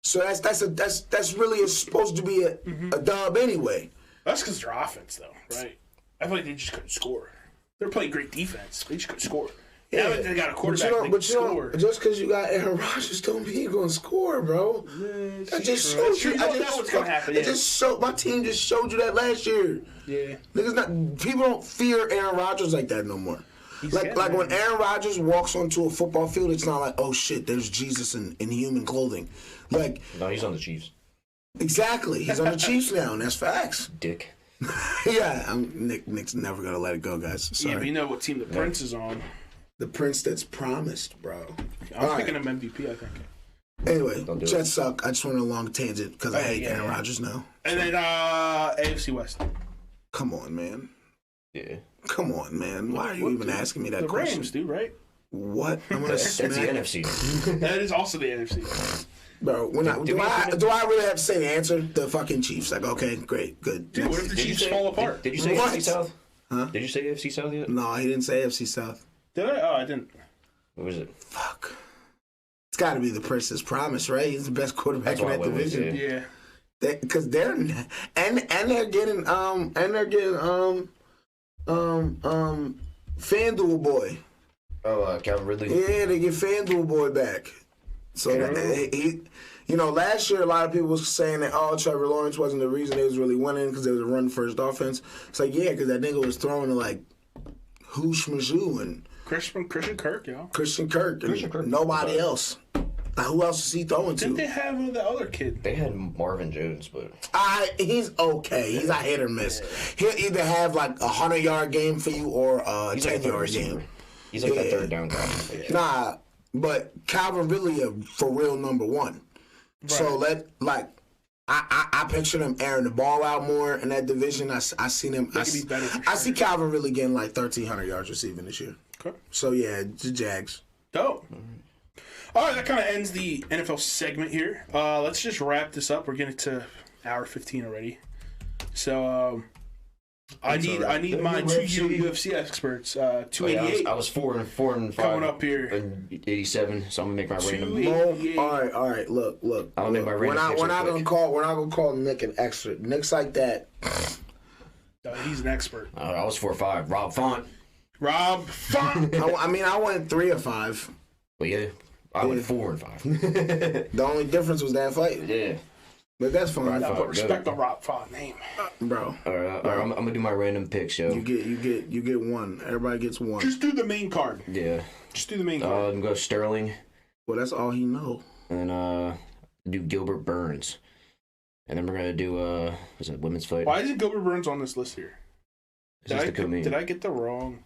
So that's really supposed to be a dub anyway.
That's because their offense, though, right? I feel like they just couldn't score. They're playing great defense. They just couldn't score. Yeah, now that they got a quarterback that can score.
Just because you got Aaron Rodgers don't mean you're gonna score, bro. That just shows you.
You know what's gonna happen.
It just showed. My team just showed you that last year.
Yeah.
People don't fear Aaron Rodgers like that no more. Like when Aaron Rodgers walks onto a football field, it's not like, oh shit, there's Jesus in human clothing. Like,
No, he's on the Chiefs.
Exactly, he's on the Chiefs now, and that's facts.
Dick.
Yeah, Nick's never gonna let it go, guys. Sorry.
Yeah, but you know what team the Prince is on.
The Prince that's promised, bro.
I'm picking him MVP, I think.
Anyway,
Don't do
Jets suck. I just went on a long tangent because I hate Aaron Rodgers now.
And then AFC West.
Come on, man.
Yeah.
Come on, man. Why are you even asking me that
The
question?
Rams do, right?
What? I'm gonna
That's the
smack.
NFC.
That is also the NFC.
Bro, do I really have to say the answer? The fucking Chiefs. Like, okay, great, good.
Dude, what if the Chiefs fall apart?
Did you say
What?
AFC South?
Huh?
Did you say AFC South yet?
No, he didn't say AFC South.
Did I? Oh, I didn't.
What was it?
Fuck. It's got to be the Princess Promise, right? He's the best quarterback
That's
in
what I
that
went with,
division.
Yeah.
Because they're getting FanDuel boy.
Oh, Calvin Ridley.
Yeah, they get FanDuel boy back. So he, last year a lot of people was saying that Trevor Lawrence wasn't the reason they was really winning because they was a run first offense. It's like because that nigga was throwing to like Hoosh Mizzou and
Christian Kirk, yo.
Christian Kirk and nobody else. Like, who else is he throwing to?
Didn't they have the other kid?
They had Marvin Jones, but
He's okay. He's a hit or miss. He'll either have like a 100-yard game for you or a
he's like a
10-yard game.
He's like that third down guy.
Nah, but Calvin really a for real number one. Right. So I picture them airing the ball out more in that division. I seen him. I see Calvin really getting like 1,300 yards receiving this year.
Okay.
So yeah, the Jags.
Dope. All right, that kind of ends the NFL segment here. Let's just wrap this up. We're getting to hour 15 already. So I need my 2 UFC experts. 288.
I was 4 and 5
coming up here.
In 87, so I'm gonna make my random.
All right. Look.
I'll make my random.
We're not gonna call Nick an expert. Nick's like that.
He's an expert.
I was 4 or 5. Rob Font.
I went 3 or 5.
But yeah, I went 4 and 5.
The only difference was that fight.
Yeah.
But that's fine.
I put respect on Rob Font name,
bro.
All right, I'm gonna do my random picks, yo.
You get one. Everybody gets one.
Just do the main card.
Yeah.
Just do the main card.
I'm gonna go Sterling.
Well, that's all he know.
And do Gilbert Burns. And then we're gonna do is it women's fight?
Why isn't Gilbert Burns on this list here? Did I get the wrong?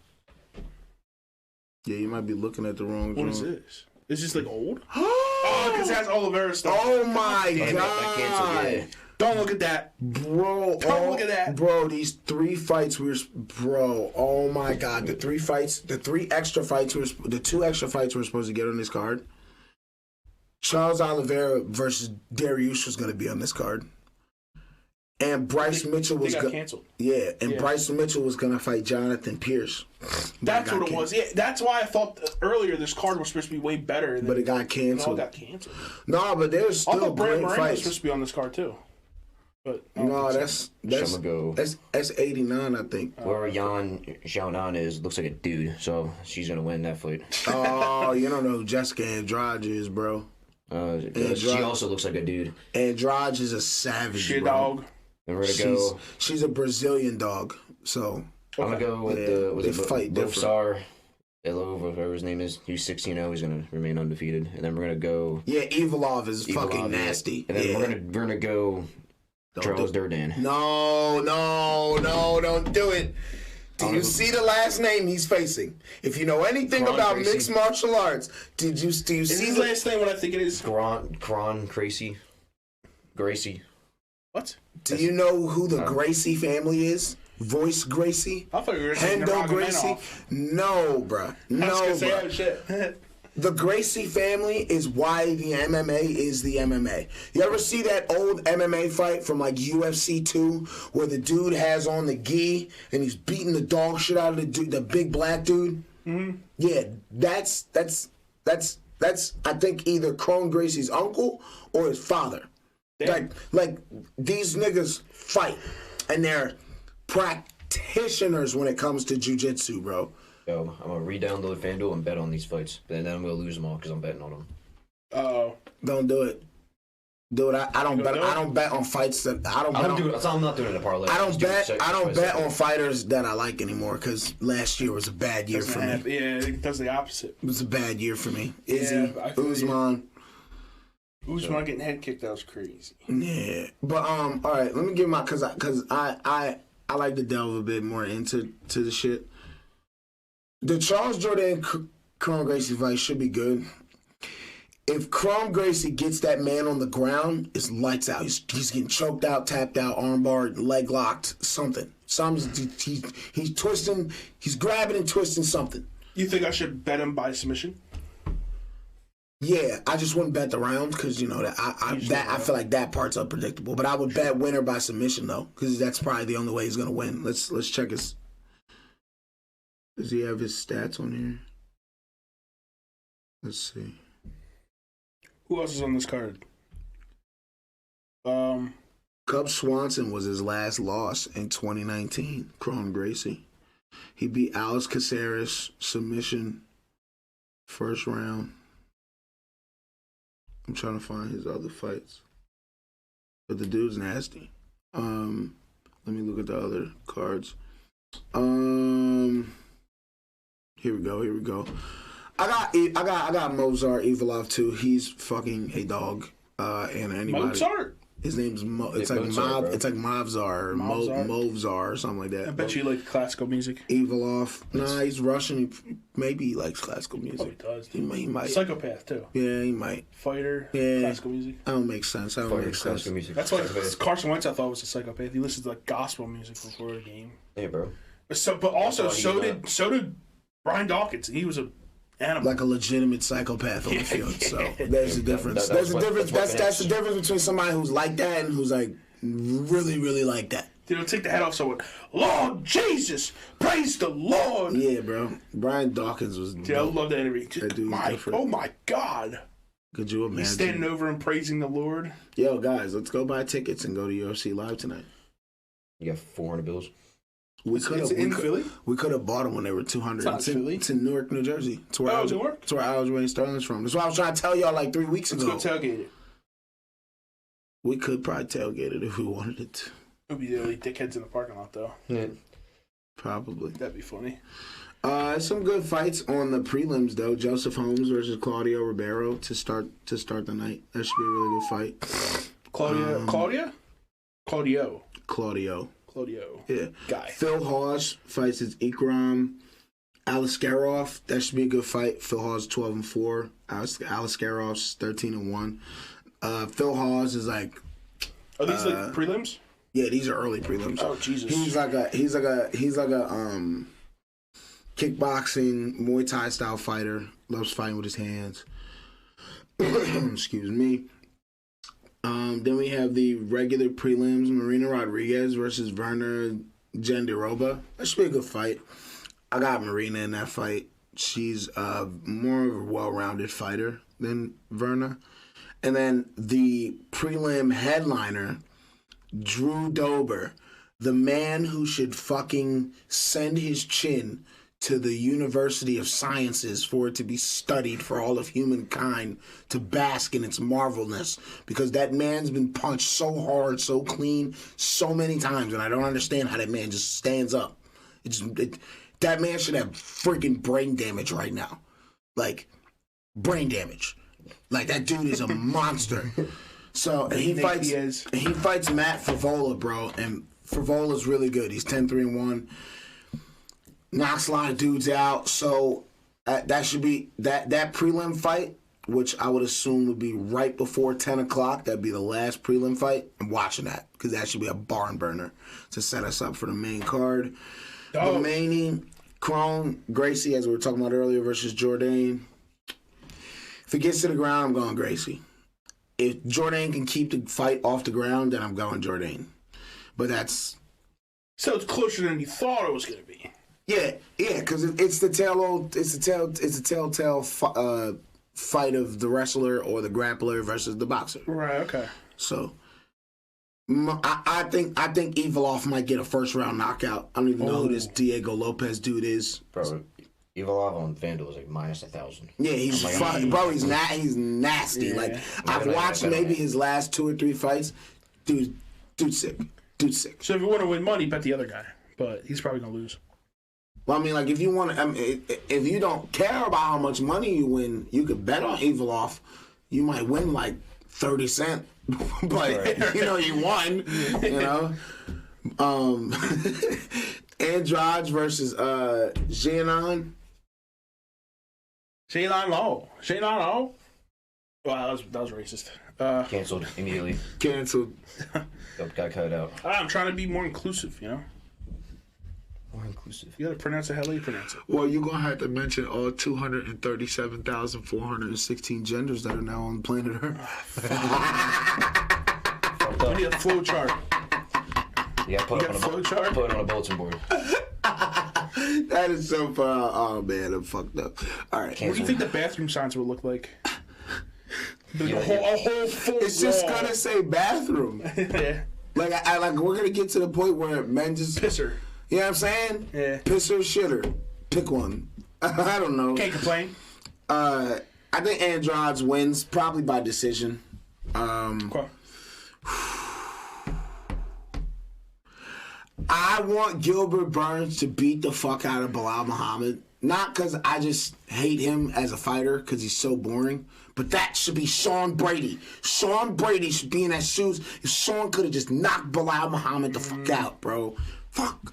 Yeah, you might be looking at the wrong.
What is this? Is this like old? Oh, because it has Oliveira stuff.
Oh my
God!
God!
Don't look at that,
bro.
Don't look at that,
bro. These 3 fights bro. Oh my God! The 2 extra fights we're supposed to get on this card. Charles Oliveira versus Dariush was going to be on this card. And Bryce Mitchell was
canceled.
Yeah, and Bryce Mitchell was going to fight Jonathan Pierce.
That's what it was. Yeah, that's why I thought earlier this card was supposed to be way better.
But it got canceled.
It all got canceled.
No, but there's still great
Brand
fights.
was supposed to be on this card too. But
no, that's 89, I think.
Whoever Yan Xiaonan is looks like a dude, so she's gonna win that fight.
Oh, you don't know who Jessica Andrade is, bro.
She also looks like a dude.
Andrade is a savage,
she
bro.
dog.
And we're gonna go.
She's a Brazilian dog, so
I'm gonna go with the
fight
Bofsar Ilov, whatever his name is. He's 16-0. He's gonna remain undefeated. And then we're gonna go.
Yeah, Evolov is fucking nasty.
And then we're gonna go. Charles Durden.
No, don't do it. Do you see the last name he's facing? If you know anything about mixed martial arts, do you see
his last name? What I think it is?
Kron Gracie.
What?
Do you know who the Gracie family is? Voice Gracie?
I thought you were saying
Hendo Gracie? No, bruh. No, bruh.
Shit.
The Gracie family is why the MMA is the MMA. You ever see that old MMA fight from like UFC 2 where the dude has on the gi and he's beating the dog shit out of the dude, the big black dude? Mm-hmm. Yeah, that's I think either Kron Gracie's uncle or his father. Like these niggas fight and they're practitioners when it comes to jiu-jitsu, bro.
Yo, I'm gonna re-download FanDuel and bet on these fights, but then I'm gonna lose them all because I'm betting on them.
Don't do it. Dude, I don't bet. I don't bet on fights that I'm not doing it in a parlay. I don't bet on fighters that I like anymore because last year was a bad year for me.
Yeah, it does the opposite.
It was a bad year for me. Izzy, Usman
getting head kicked. That was crazy.
Yeah, but all right. Let me give my because I like to delve a bit more into the shit. The Charles Jourdain Kron Gracie fight should be good. If Kron Gracie gets that man on the ground, it's lights out. He's getting choked out, tapped out, armbarred, leg locked, something. He's twisting. He's grabbing and twisting something.
You think I should bet him by submission?
Yeah, I just wouldn't bet the round because that I feel like that part's unpredictable. But I would bet winner by submission though, because that's probably the only way he's gonna win. Let's check his. Does he have his stats on here? Let's see.
Who else is on this card?
Cub Swanson was his last loss in 2019. Cron Gracie. He beat Alex Caceres submission first round. I'm trying to find his other fights. But the dude's nasty. Let me look at the other cards. Here we go. I got Mozart Evilov too. He's fucking a dog. And anybody.
Mozart.
His name's It's like
Mozart,
It's like Mavzar or Movzar or something like that.
I bet you like classical music.
Evilov. Nah, he's Russian. Maybe he likes classical music.
Probably does.
He might.
Psychopath too.
Yeah, he might.
Fighter.
Yeah.
Classical music.
That don't make sense.
Classical music.
That's why Carson Wentz I thought was a psychopath. He listens to like gospel music before the game.
Yeah, bro.
But also so did Brian Dawkins. He was a animal.
Like a legitimate psychopath on the field. So there's a difference.
That's
There's a difference. That's the difference between somebody who's like that and who's like really, really like that.
Take the head off someone. Lord Jesus, praise the Lord.
Yeah, bro. Brian Dawkins was.
I love that interview.
That dude's different.
Oh my God.
Could you imagine?
He's standing over and praising the Lord.
Yo, guys, let's go buy tickets and go to UFC Live tonight.
You got 400 bills.
It's in Philly?
We could have bought them when they were 200.
It's not Philly.
It's in Newark, New Jersey. It's where
Newark?
It's where Aljamain Sterling's from. That's what I was trying to tell y'all like 3 weeks ago.
Let's go tailgate it.
We could probably tailgate it if we wanted it to.
It would be the only dickheads in the parking lot, though.
Yeah.
Probably.
That'd be funny.
Some good fights on the prelims though. Joseph Holmes versus Claudio Ribeiro to start the night. That should be a really good fight. Claudio. Yeah.
Guy.
Phil Hawes fights his Ikram Aliskerov. That should be a good fight. Phil Hawes 12-4. Aliskerov's 13-1. Phil Hawes is like.
Are these like prelims?
Yeah, these are early prelims.
Oh Jesus.
He's like a kickboxing Muay Thai style fighter. Loves fighting with his hands. Excuse me. Then we have the regular prelims: Marina Rodriguez versus Werner Jandiroba. That should be a good fight. I got Marina in that fight. She's more of a well-rounded fighter than Werner. And then the prelim headliner, Drew Dober, the man who should fucking send his chin to the University of Sciences for it to be studied for all of humankind to bask in its marvelness, because that man's been punched so hard, so clean, so many times, and I don't understand how that man just stands up. That man should have freaking brain damage right now. Like, brain damage. Like, that dude is a monster. So, and he fights Matt Favola, bro, and Favola's really good. He's 10-3-1. Knocks a lot of dudes out. So that should be that prelim fight, which I would assume would be right before 10 o'clock. That'd be the last prelim fight. I'm watching that because that should be a barn burner to set us up for the main card. The main Cron Gracie, as we were talking about earlier, versus Jourdain. If it gets to the ground, I'm going Gracie. If Jourdain can keep the fight off the ground, then I'm going Jourdain. But that's
so it's closer than you thought it was going to be.
Yeah, because it's the telltale fight of the wrestler or the grappler versus the boxer.
Right. Okay.
So, I think Evilov might get a first round knockout. I don't even know who this Diego Lopez dude is.
Bro, Evilov on FanDuel is like -1,000.
Yeah, he's nasty.
Yeah.
Like I've watched maybe his last 2 or 3 fights. Dude's sick. Dude's sick.
So if you want to win money, bet the other guy, but he's probably gonna lose.
Well, I mean, like, if you want to, if you don't care about how much money you win, you could bet on Evilov. You might win like 30 cents, but you won. You know, Andrade versus Xianan.
Xianan Law. Wow, that was racist.
Canceled immediately.
Canceled.
Got cut out.
I'm trying to be more inclusive, you know.
inclusive.
You gotta pronounce it how you pronounce it.
Well, you're gonna have to mention all 237,416 genders that are now on planet Earth.
We need a flow chart.
You gotta put it on a bulletin board.
That is so fun. Oh man, I'm fucked up. All right.
What do you think the bathroom signs would look like? A whole full
It's just
wall.
gonna say bathroom.
Yeah.
Like we're gonna get to the point where men just
Pisser.
You know what I'm saying?
Yeah.
Pisser, shitter. Pick one. I don't know.
Can't complain.
I think Andrade wins, probably by decision.
Okay.
I want Gilbert Burns to beat the fuck out of Bilal Muhammad. Not because I just hate him as a fighter, because he's so boring. But that should be Sean Brady. Sean Brady should be in that shoes. If Sean could have just knocked Bilal Muhammad the fuck out, bro. Fuck.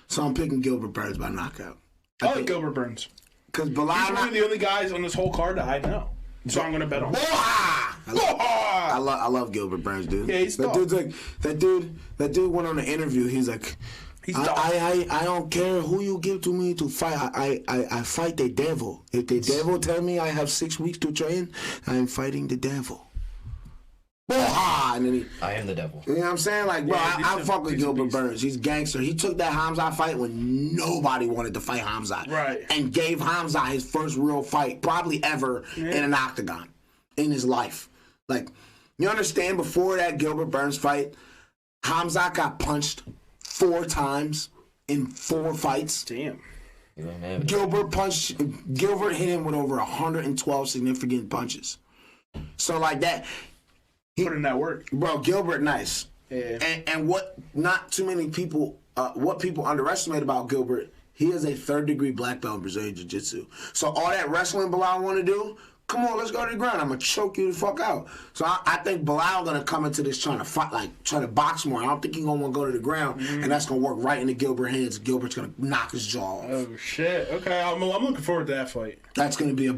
So I'm picking Gilbert Burns by knockout.
I like Gilbert Burns.
Because Bilal...
He's one of the only guys on this whole card that I know. So I'm going to bet on him.
I love Gilbert Burns, dude.
Yeah, he's
that
tough.
dude's like that dude went on an interview. He's like, I don't care who you give to me to fight. I fight the devil. If the devil tell me I have 6 weeks to train, I am fighting the devil. And then
I am the devil.
you know what I'm saying? Like, bro,
Yeah,
I fuck with Gilbert Burns. He's gangster. He took that Hamzat fight when nobody wanted to fight Hamzat.
Right.
And gave Hamzat his first real fight, probably ever, in an octagon in his life. Like, you understand, before that Gilbert Burns fight, Hamzat got punched 4 times in 4 fights.
Damn.
Gilbert hit him with over 112 significant punches. So like that,
Put in that work.
bro, Gilbert nice.
Yeah.
And what not too many people, what people underestimate about Gilbert, he is a 3rd-degree black belt in Brazilian Jiu-Jitsu. So all that wrestling Bilal want to do, come on, let's go to the ground. I'm going to choke you the fuck out. So I think Bilal going to come into this trying to fight, like, trying to box more. I don't think he's going to want to go to the ground, and that's going to work right into Gilbert's hands. Gilbert's going to knock his jaw off.
Oh, shit. Okay, I'm looking forward to that fight.
That's going to be a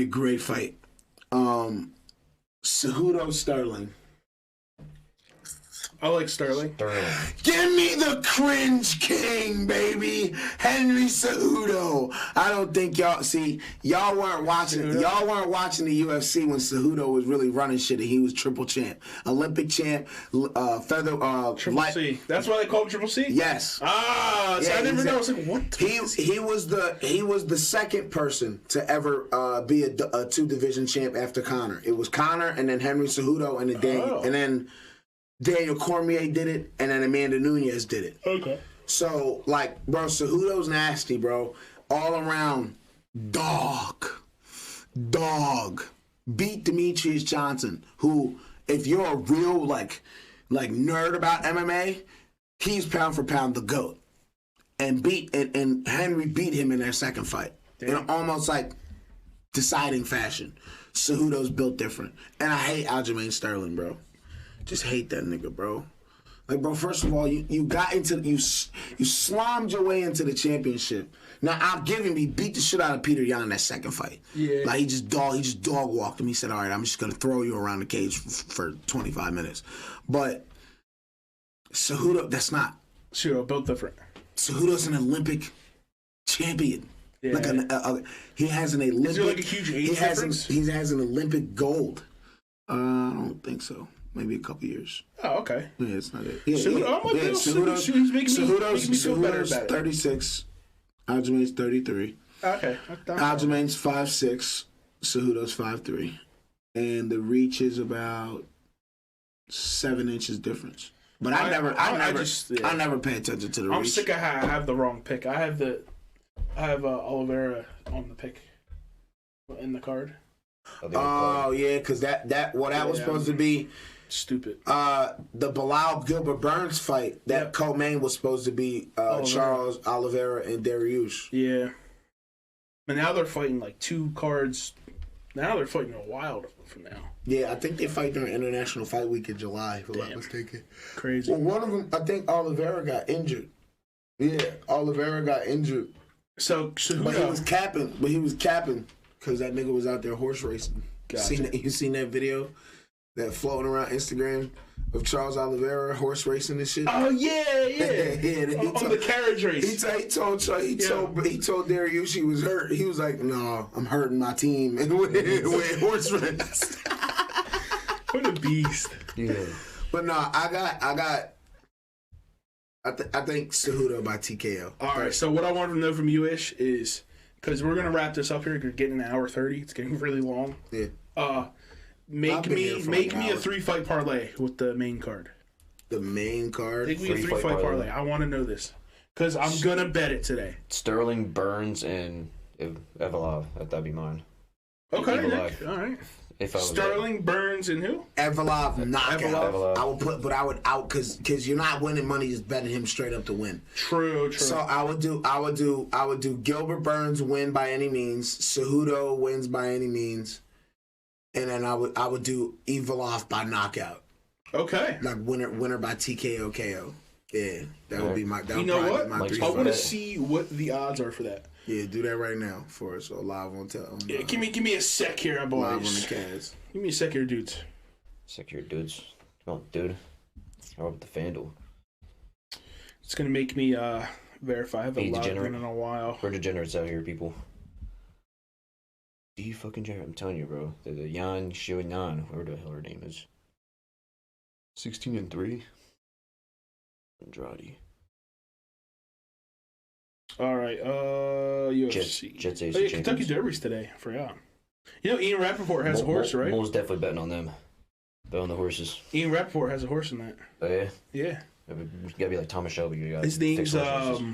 great fight. Cejudo Sterling.
I like Sterling.
Give me the cringe king, baby. Henry Cejudo. I don't think y'all weren't watching the UFC when Cejudo was really running shit and he was triple champ. Olympic champ,
Triple C. That's why they call him Triple C?
Yes.
Ah, so
Yeah,
I never know. I was like, what?
He was the second person to ever be a 2-division champ after Conor. It was Conor and then Henry Cejudo and then Daniel Cormier did it, and then Amanda Nunes did it.
Okay.
So, like, bro, Cejudo's nasty, bro. All around, dog. Beat Demetrius Johnson, who, if you're a real, like nerd about MMA, he's pound for pound the GOAT. And Henry beat him in their second fight. In almost, like, deciding fashion. Cejudo's built different. And I hate Aljamain Sterling, bro. Just hate that nigga, bro. Like, bro, first of all, you slimed your way into the championship. Now, I'll give him, he beat the shit out of Peter Yan that second fight.
Yeah.
Like, he just dog walked him. He said, all right, I'm just going to throw you around the cage for 25 minutes. But Cejudo, that's not.
Cejudo, built different.
Cejudo's an Olympic champion.
Yeah.
Like he has an Olympic.
Is there like a huge age difference?
He has an Olympic gold. I don't think so. Maybe a couple years.
Oh, okay.
Yeah, it's not it. Yeah,
Cejudo's making me feel better about it.
36. Aljamain's 33.
Okay.
Aljamain's 5'6". Cejudo's 5'3". And the reach is about 7 inches difference. But I never pay attention to the reach.
I'm sick of how I have the wrong pick. I have Oliveira on the pick in the card.
Oh yeah, because that was supposed to be
stupid.
The Bilal Gilbert Burns fight that co-main was supposed to be Charles Oliveira and Dariush.
Yeah. But now they're fighting like 2 cards. Now they're fighting a while from now.
Yeah, I think they fight during International Fight Week in July, if I'm not mistaken.
Crazy.
Well, one of them, I think Oliveira got injured. Yeah, Oliveira got injured.
So
But he was capping because that nigga was out there horse racing.
Gotcha.
You seen that video? that floating around Instagram of Charles Oliveira horse racing and shit?
Oh yeah.
Yeah,
On the carriage race.
He told Dariush he was hurt. He was like, "No, I'm hurting my team and with horse race."
What a beast.
Yeah.
But no, I think Cejudo by TKO.
All right. So what I want to know from you, Ish, is because we're gonna wrap this up here. We're getting an hour 30. It's getting really long.
Yeah.
Make me a 3-fight parlay with the main card.
The main card.
Make me a 3-fight parlay. I want to know this because I'm gonna bet it today.
Sterling, Burns, and Evolov. That'd be mine.
Okay.
Nick.
All right.
If I was
Sterling, Burns, and who?
Evolov knockout.
Evolov.
I would out because you're not winning money just betting him straight up to win.
True.
So I would do Gilbert Burns win by any means, Cejudo wins by any means, and then I would do Evolov by knockout.
Okay.
Like winner by TKO KO. Yeah, that would be my. That would
You know
probably
what?
be my
Like,
3
I want to
fights.
see what the odds are for that.
Yeah, do that right now for us. So live on
Yeah, give me a sec here,
live on the
boys.
cast.
Give me a sec here, dudes.
Secure dudes. Come on, dude. How about the FanDuel?
It's gonna make me verify. I haven't
Hey,
logged
degenerate.
in a while.
We're degenerates out here, people. Do you fucking generate? I'm telling you, bro. The Yan Xiunan, whatever the hell her name is. 16-3. Andrade.
All right, UFC.
Jets
Oh,
Ace
yeah,
of
Kentucky
Champions.
Derby's today. I forgot. You know, Ian Rappaport has a horse, right?
Mole's definitely betting on them. Bet on the horses.
Ian Rappaport has a horse in that.
Oh, yeah?
Yeah.
You gotta be like Thomas Shelby. You gotta
His
fix
name's
horses.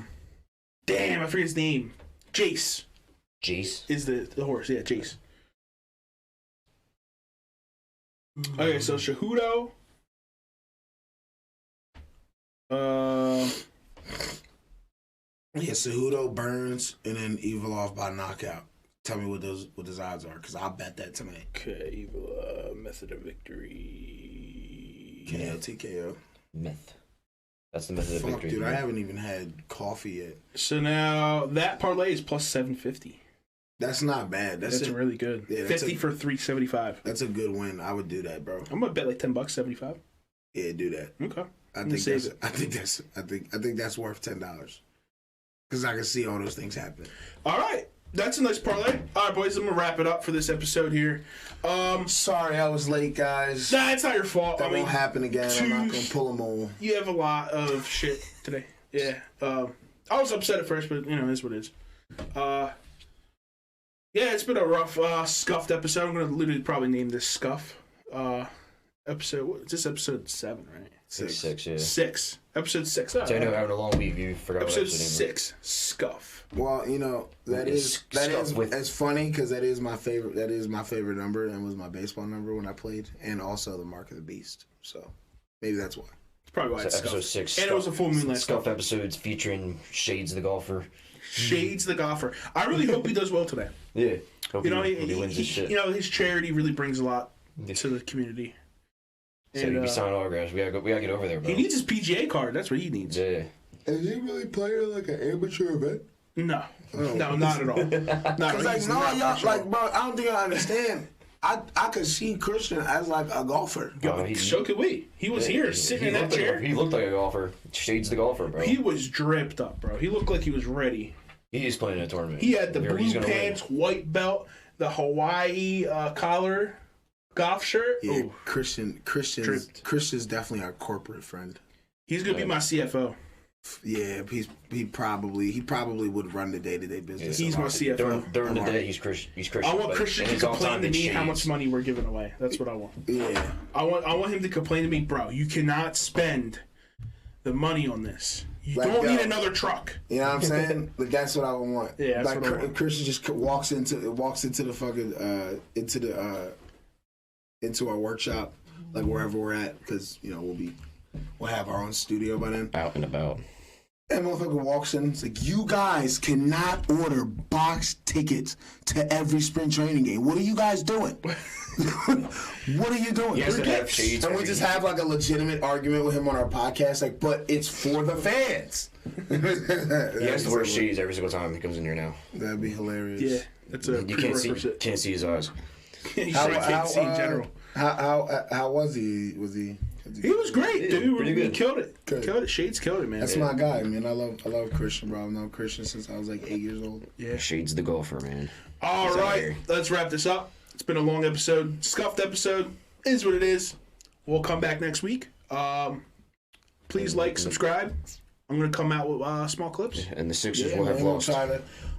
damn, I forget his name. Jace
Jace.
is the horse. Yeah, Jace. Okay, so Cejudo.
Yeah, Cejudo, Burns, and then Evolov by knockout. Tell me what his odds are, because I'll bet that tonight.
Okay, evil method of victory.
KO, TKO.
Myth. That's the method of
Fuck,
victory.
dude, I haven't even had coffee yet.
So now that parlay is plus 750.
That's not bad.
That's really good.
Yeah, that's
50 for 375.
That's a good win. I would do that, bro.
I'm gonna bet like $10, 75.
Yeah, do that.
Okay.
I
me
think
save
that's worth $10. Because I can see all those things happening.
All right. That's a nice parlay. All right, boys, I'm going to wrap it up for this episode here.
Sorry I was late, guys.
Nah, it's not your fault.
That won't happen again. I'm not going to pull them all.
You have a lot of shit today. Yeah. I was upset at first, but, it is what it is. Yeah, it's been a rough, scuffed episode. I'm going to literally probably name this Scuff episode. What is this episode 7, right?
6, yeah.
6. Episode 6. All
So I know
right.
having a long week, you forgot what
Episode
episode
6. Scuff.
Well, that is
with-
it's funny because that is my favorite. That is my favorite number and was my baseball number when I played, and also the Mark of the Beast. So maybe that's why.
It's probably why
So
it's
episode
Scuff.
6.
And it was a full moon last
Scuff
night.
episodes featuring Shades the golfer.
Shades the golfer. I really hope he does well today.
Yeah. Hope
He
he wins this shit.
his charity really brings a lot to the community.
So
And,
you be signing autographs. We gotta get over there, bro.
he needs his PGA card. That's what he needs.
Yeah.
Is he really playing like an amateur event?
No, no, not at all. Not
Cause
he's
no,
not
y'all
professional.
bro. I don't think I understand. I could see Christian as like a golfer.
So could we. He was here sitting in that
looked
chair.
he looked like a golfer. Shades the golfer, bro.
He was dripped up, bro. He looked like he was ready.
He is playing in a tournament.
He had the
He's
blue
gonna
pants, white belt, the Hawaii collar, golf shirt.
Yeah,
Ooh,
Christian's definitely our corporate friend.
he's gonna be my CFO.
Yeah, he probably would run the day-to-day business.
He's my CFO.
During the day, he's Christian.
I want
but
Christian
in
to
his off
complain
time,
to
it's
me how
Shades.
much money we're giving away. That's what I want.
Yeah,
I want him to complain to me, bro. You cannot spend the money on this. You
Like,
don't
yo.
need another truck.
you know what I'm saying? Like that's what I would want.
Yeah, that's
like
what I want.
Christian just walks into the fucking into our workshop, like wherever we're at, because we'll have our own studio by then.
Out and about.
And motherfucker walks in, it's like, you guys cannot order box tickets to every spring training game. What are you guys doing? What are you doing?
He has to have Shades.
And we just have like a legitimate argument with him on our podcast, like, but it's for the fans.
He has to wear Shades every single time he comes in here now.
That'd be hilarious.
Yeah, that's a
You can't
prerequisite.
see his eyes.
You can't see in general.
How was he?
He was great, dude.
pretty
He
good.
killed it.
Good.
Killed it. Shades killed it, man.
That's my guy, man. I love Christian, bro. I've known Christian since I was like 8 years old.
Yeah.
Shades the golfer, man.
All
He's out
right,
here.
let's wrap this up. It's been a long episode, scuffed episode. Is what it is. We'll come back next week. Please like, subscribe. I'm gonna come out with small clips.
And the Sixers
Yeah,
will have
man,
lost.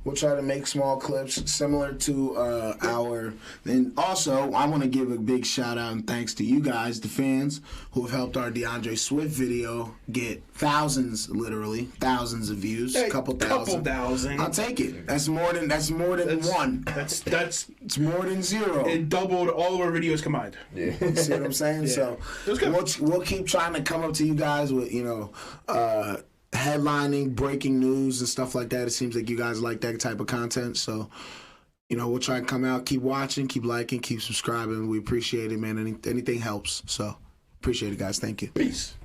we'll try to make small clips similar to our. And also, I want to give a big shout out and thanks to you guys, the fans, who have helped our DeAndre Swift video get literally thousands of views.
Hey,
couple thousand. I'll take it. That's more than one.
That's
It's more than zero.
it doubled all of our videos combined.
Yeah.
See what I'm saying? So
It was good.
we'll keep trying to come up to you guys with headlining, breaking news, and stuff like that. It seems like you guys like that type of content. So, we'll try and come out, keep watching, keep liking, keep subscribing. We appreciate it, man. Anything helps. So, appreciate it, guys. Thank you.
Peace.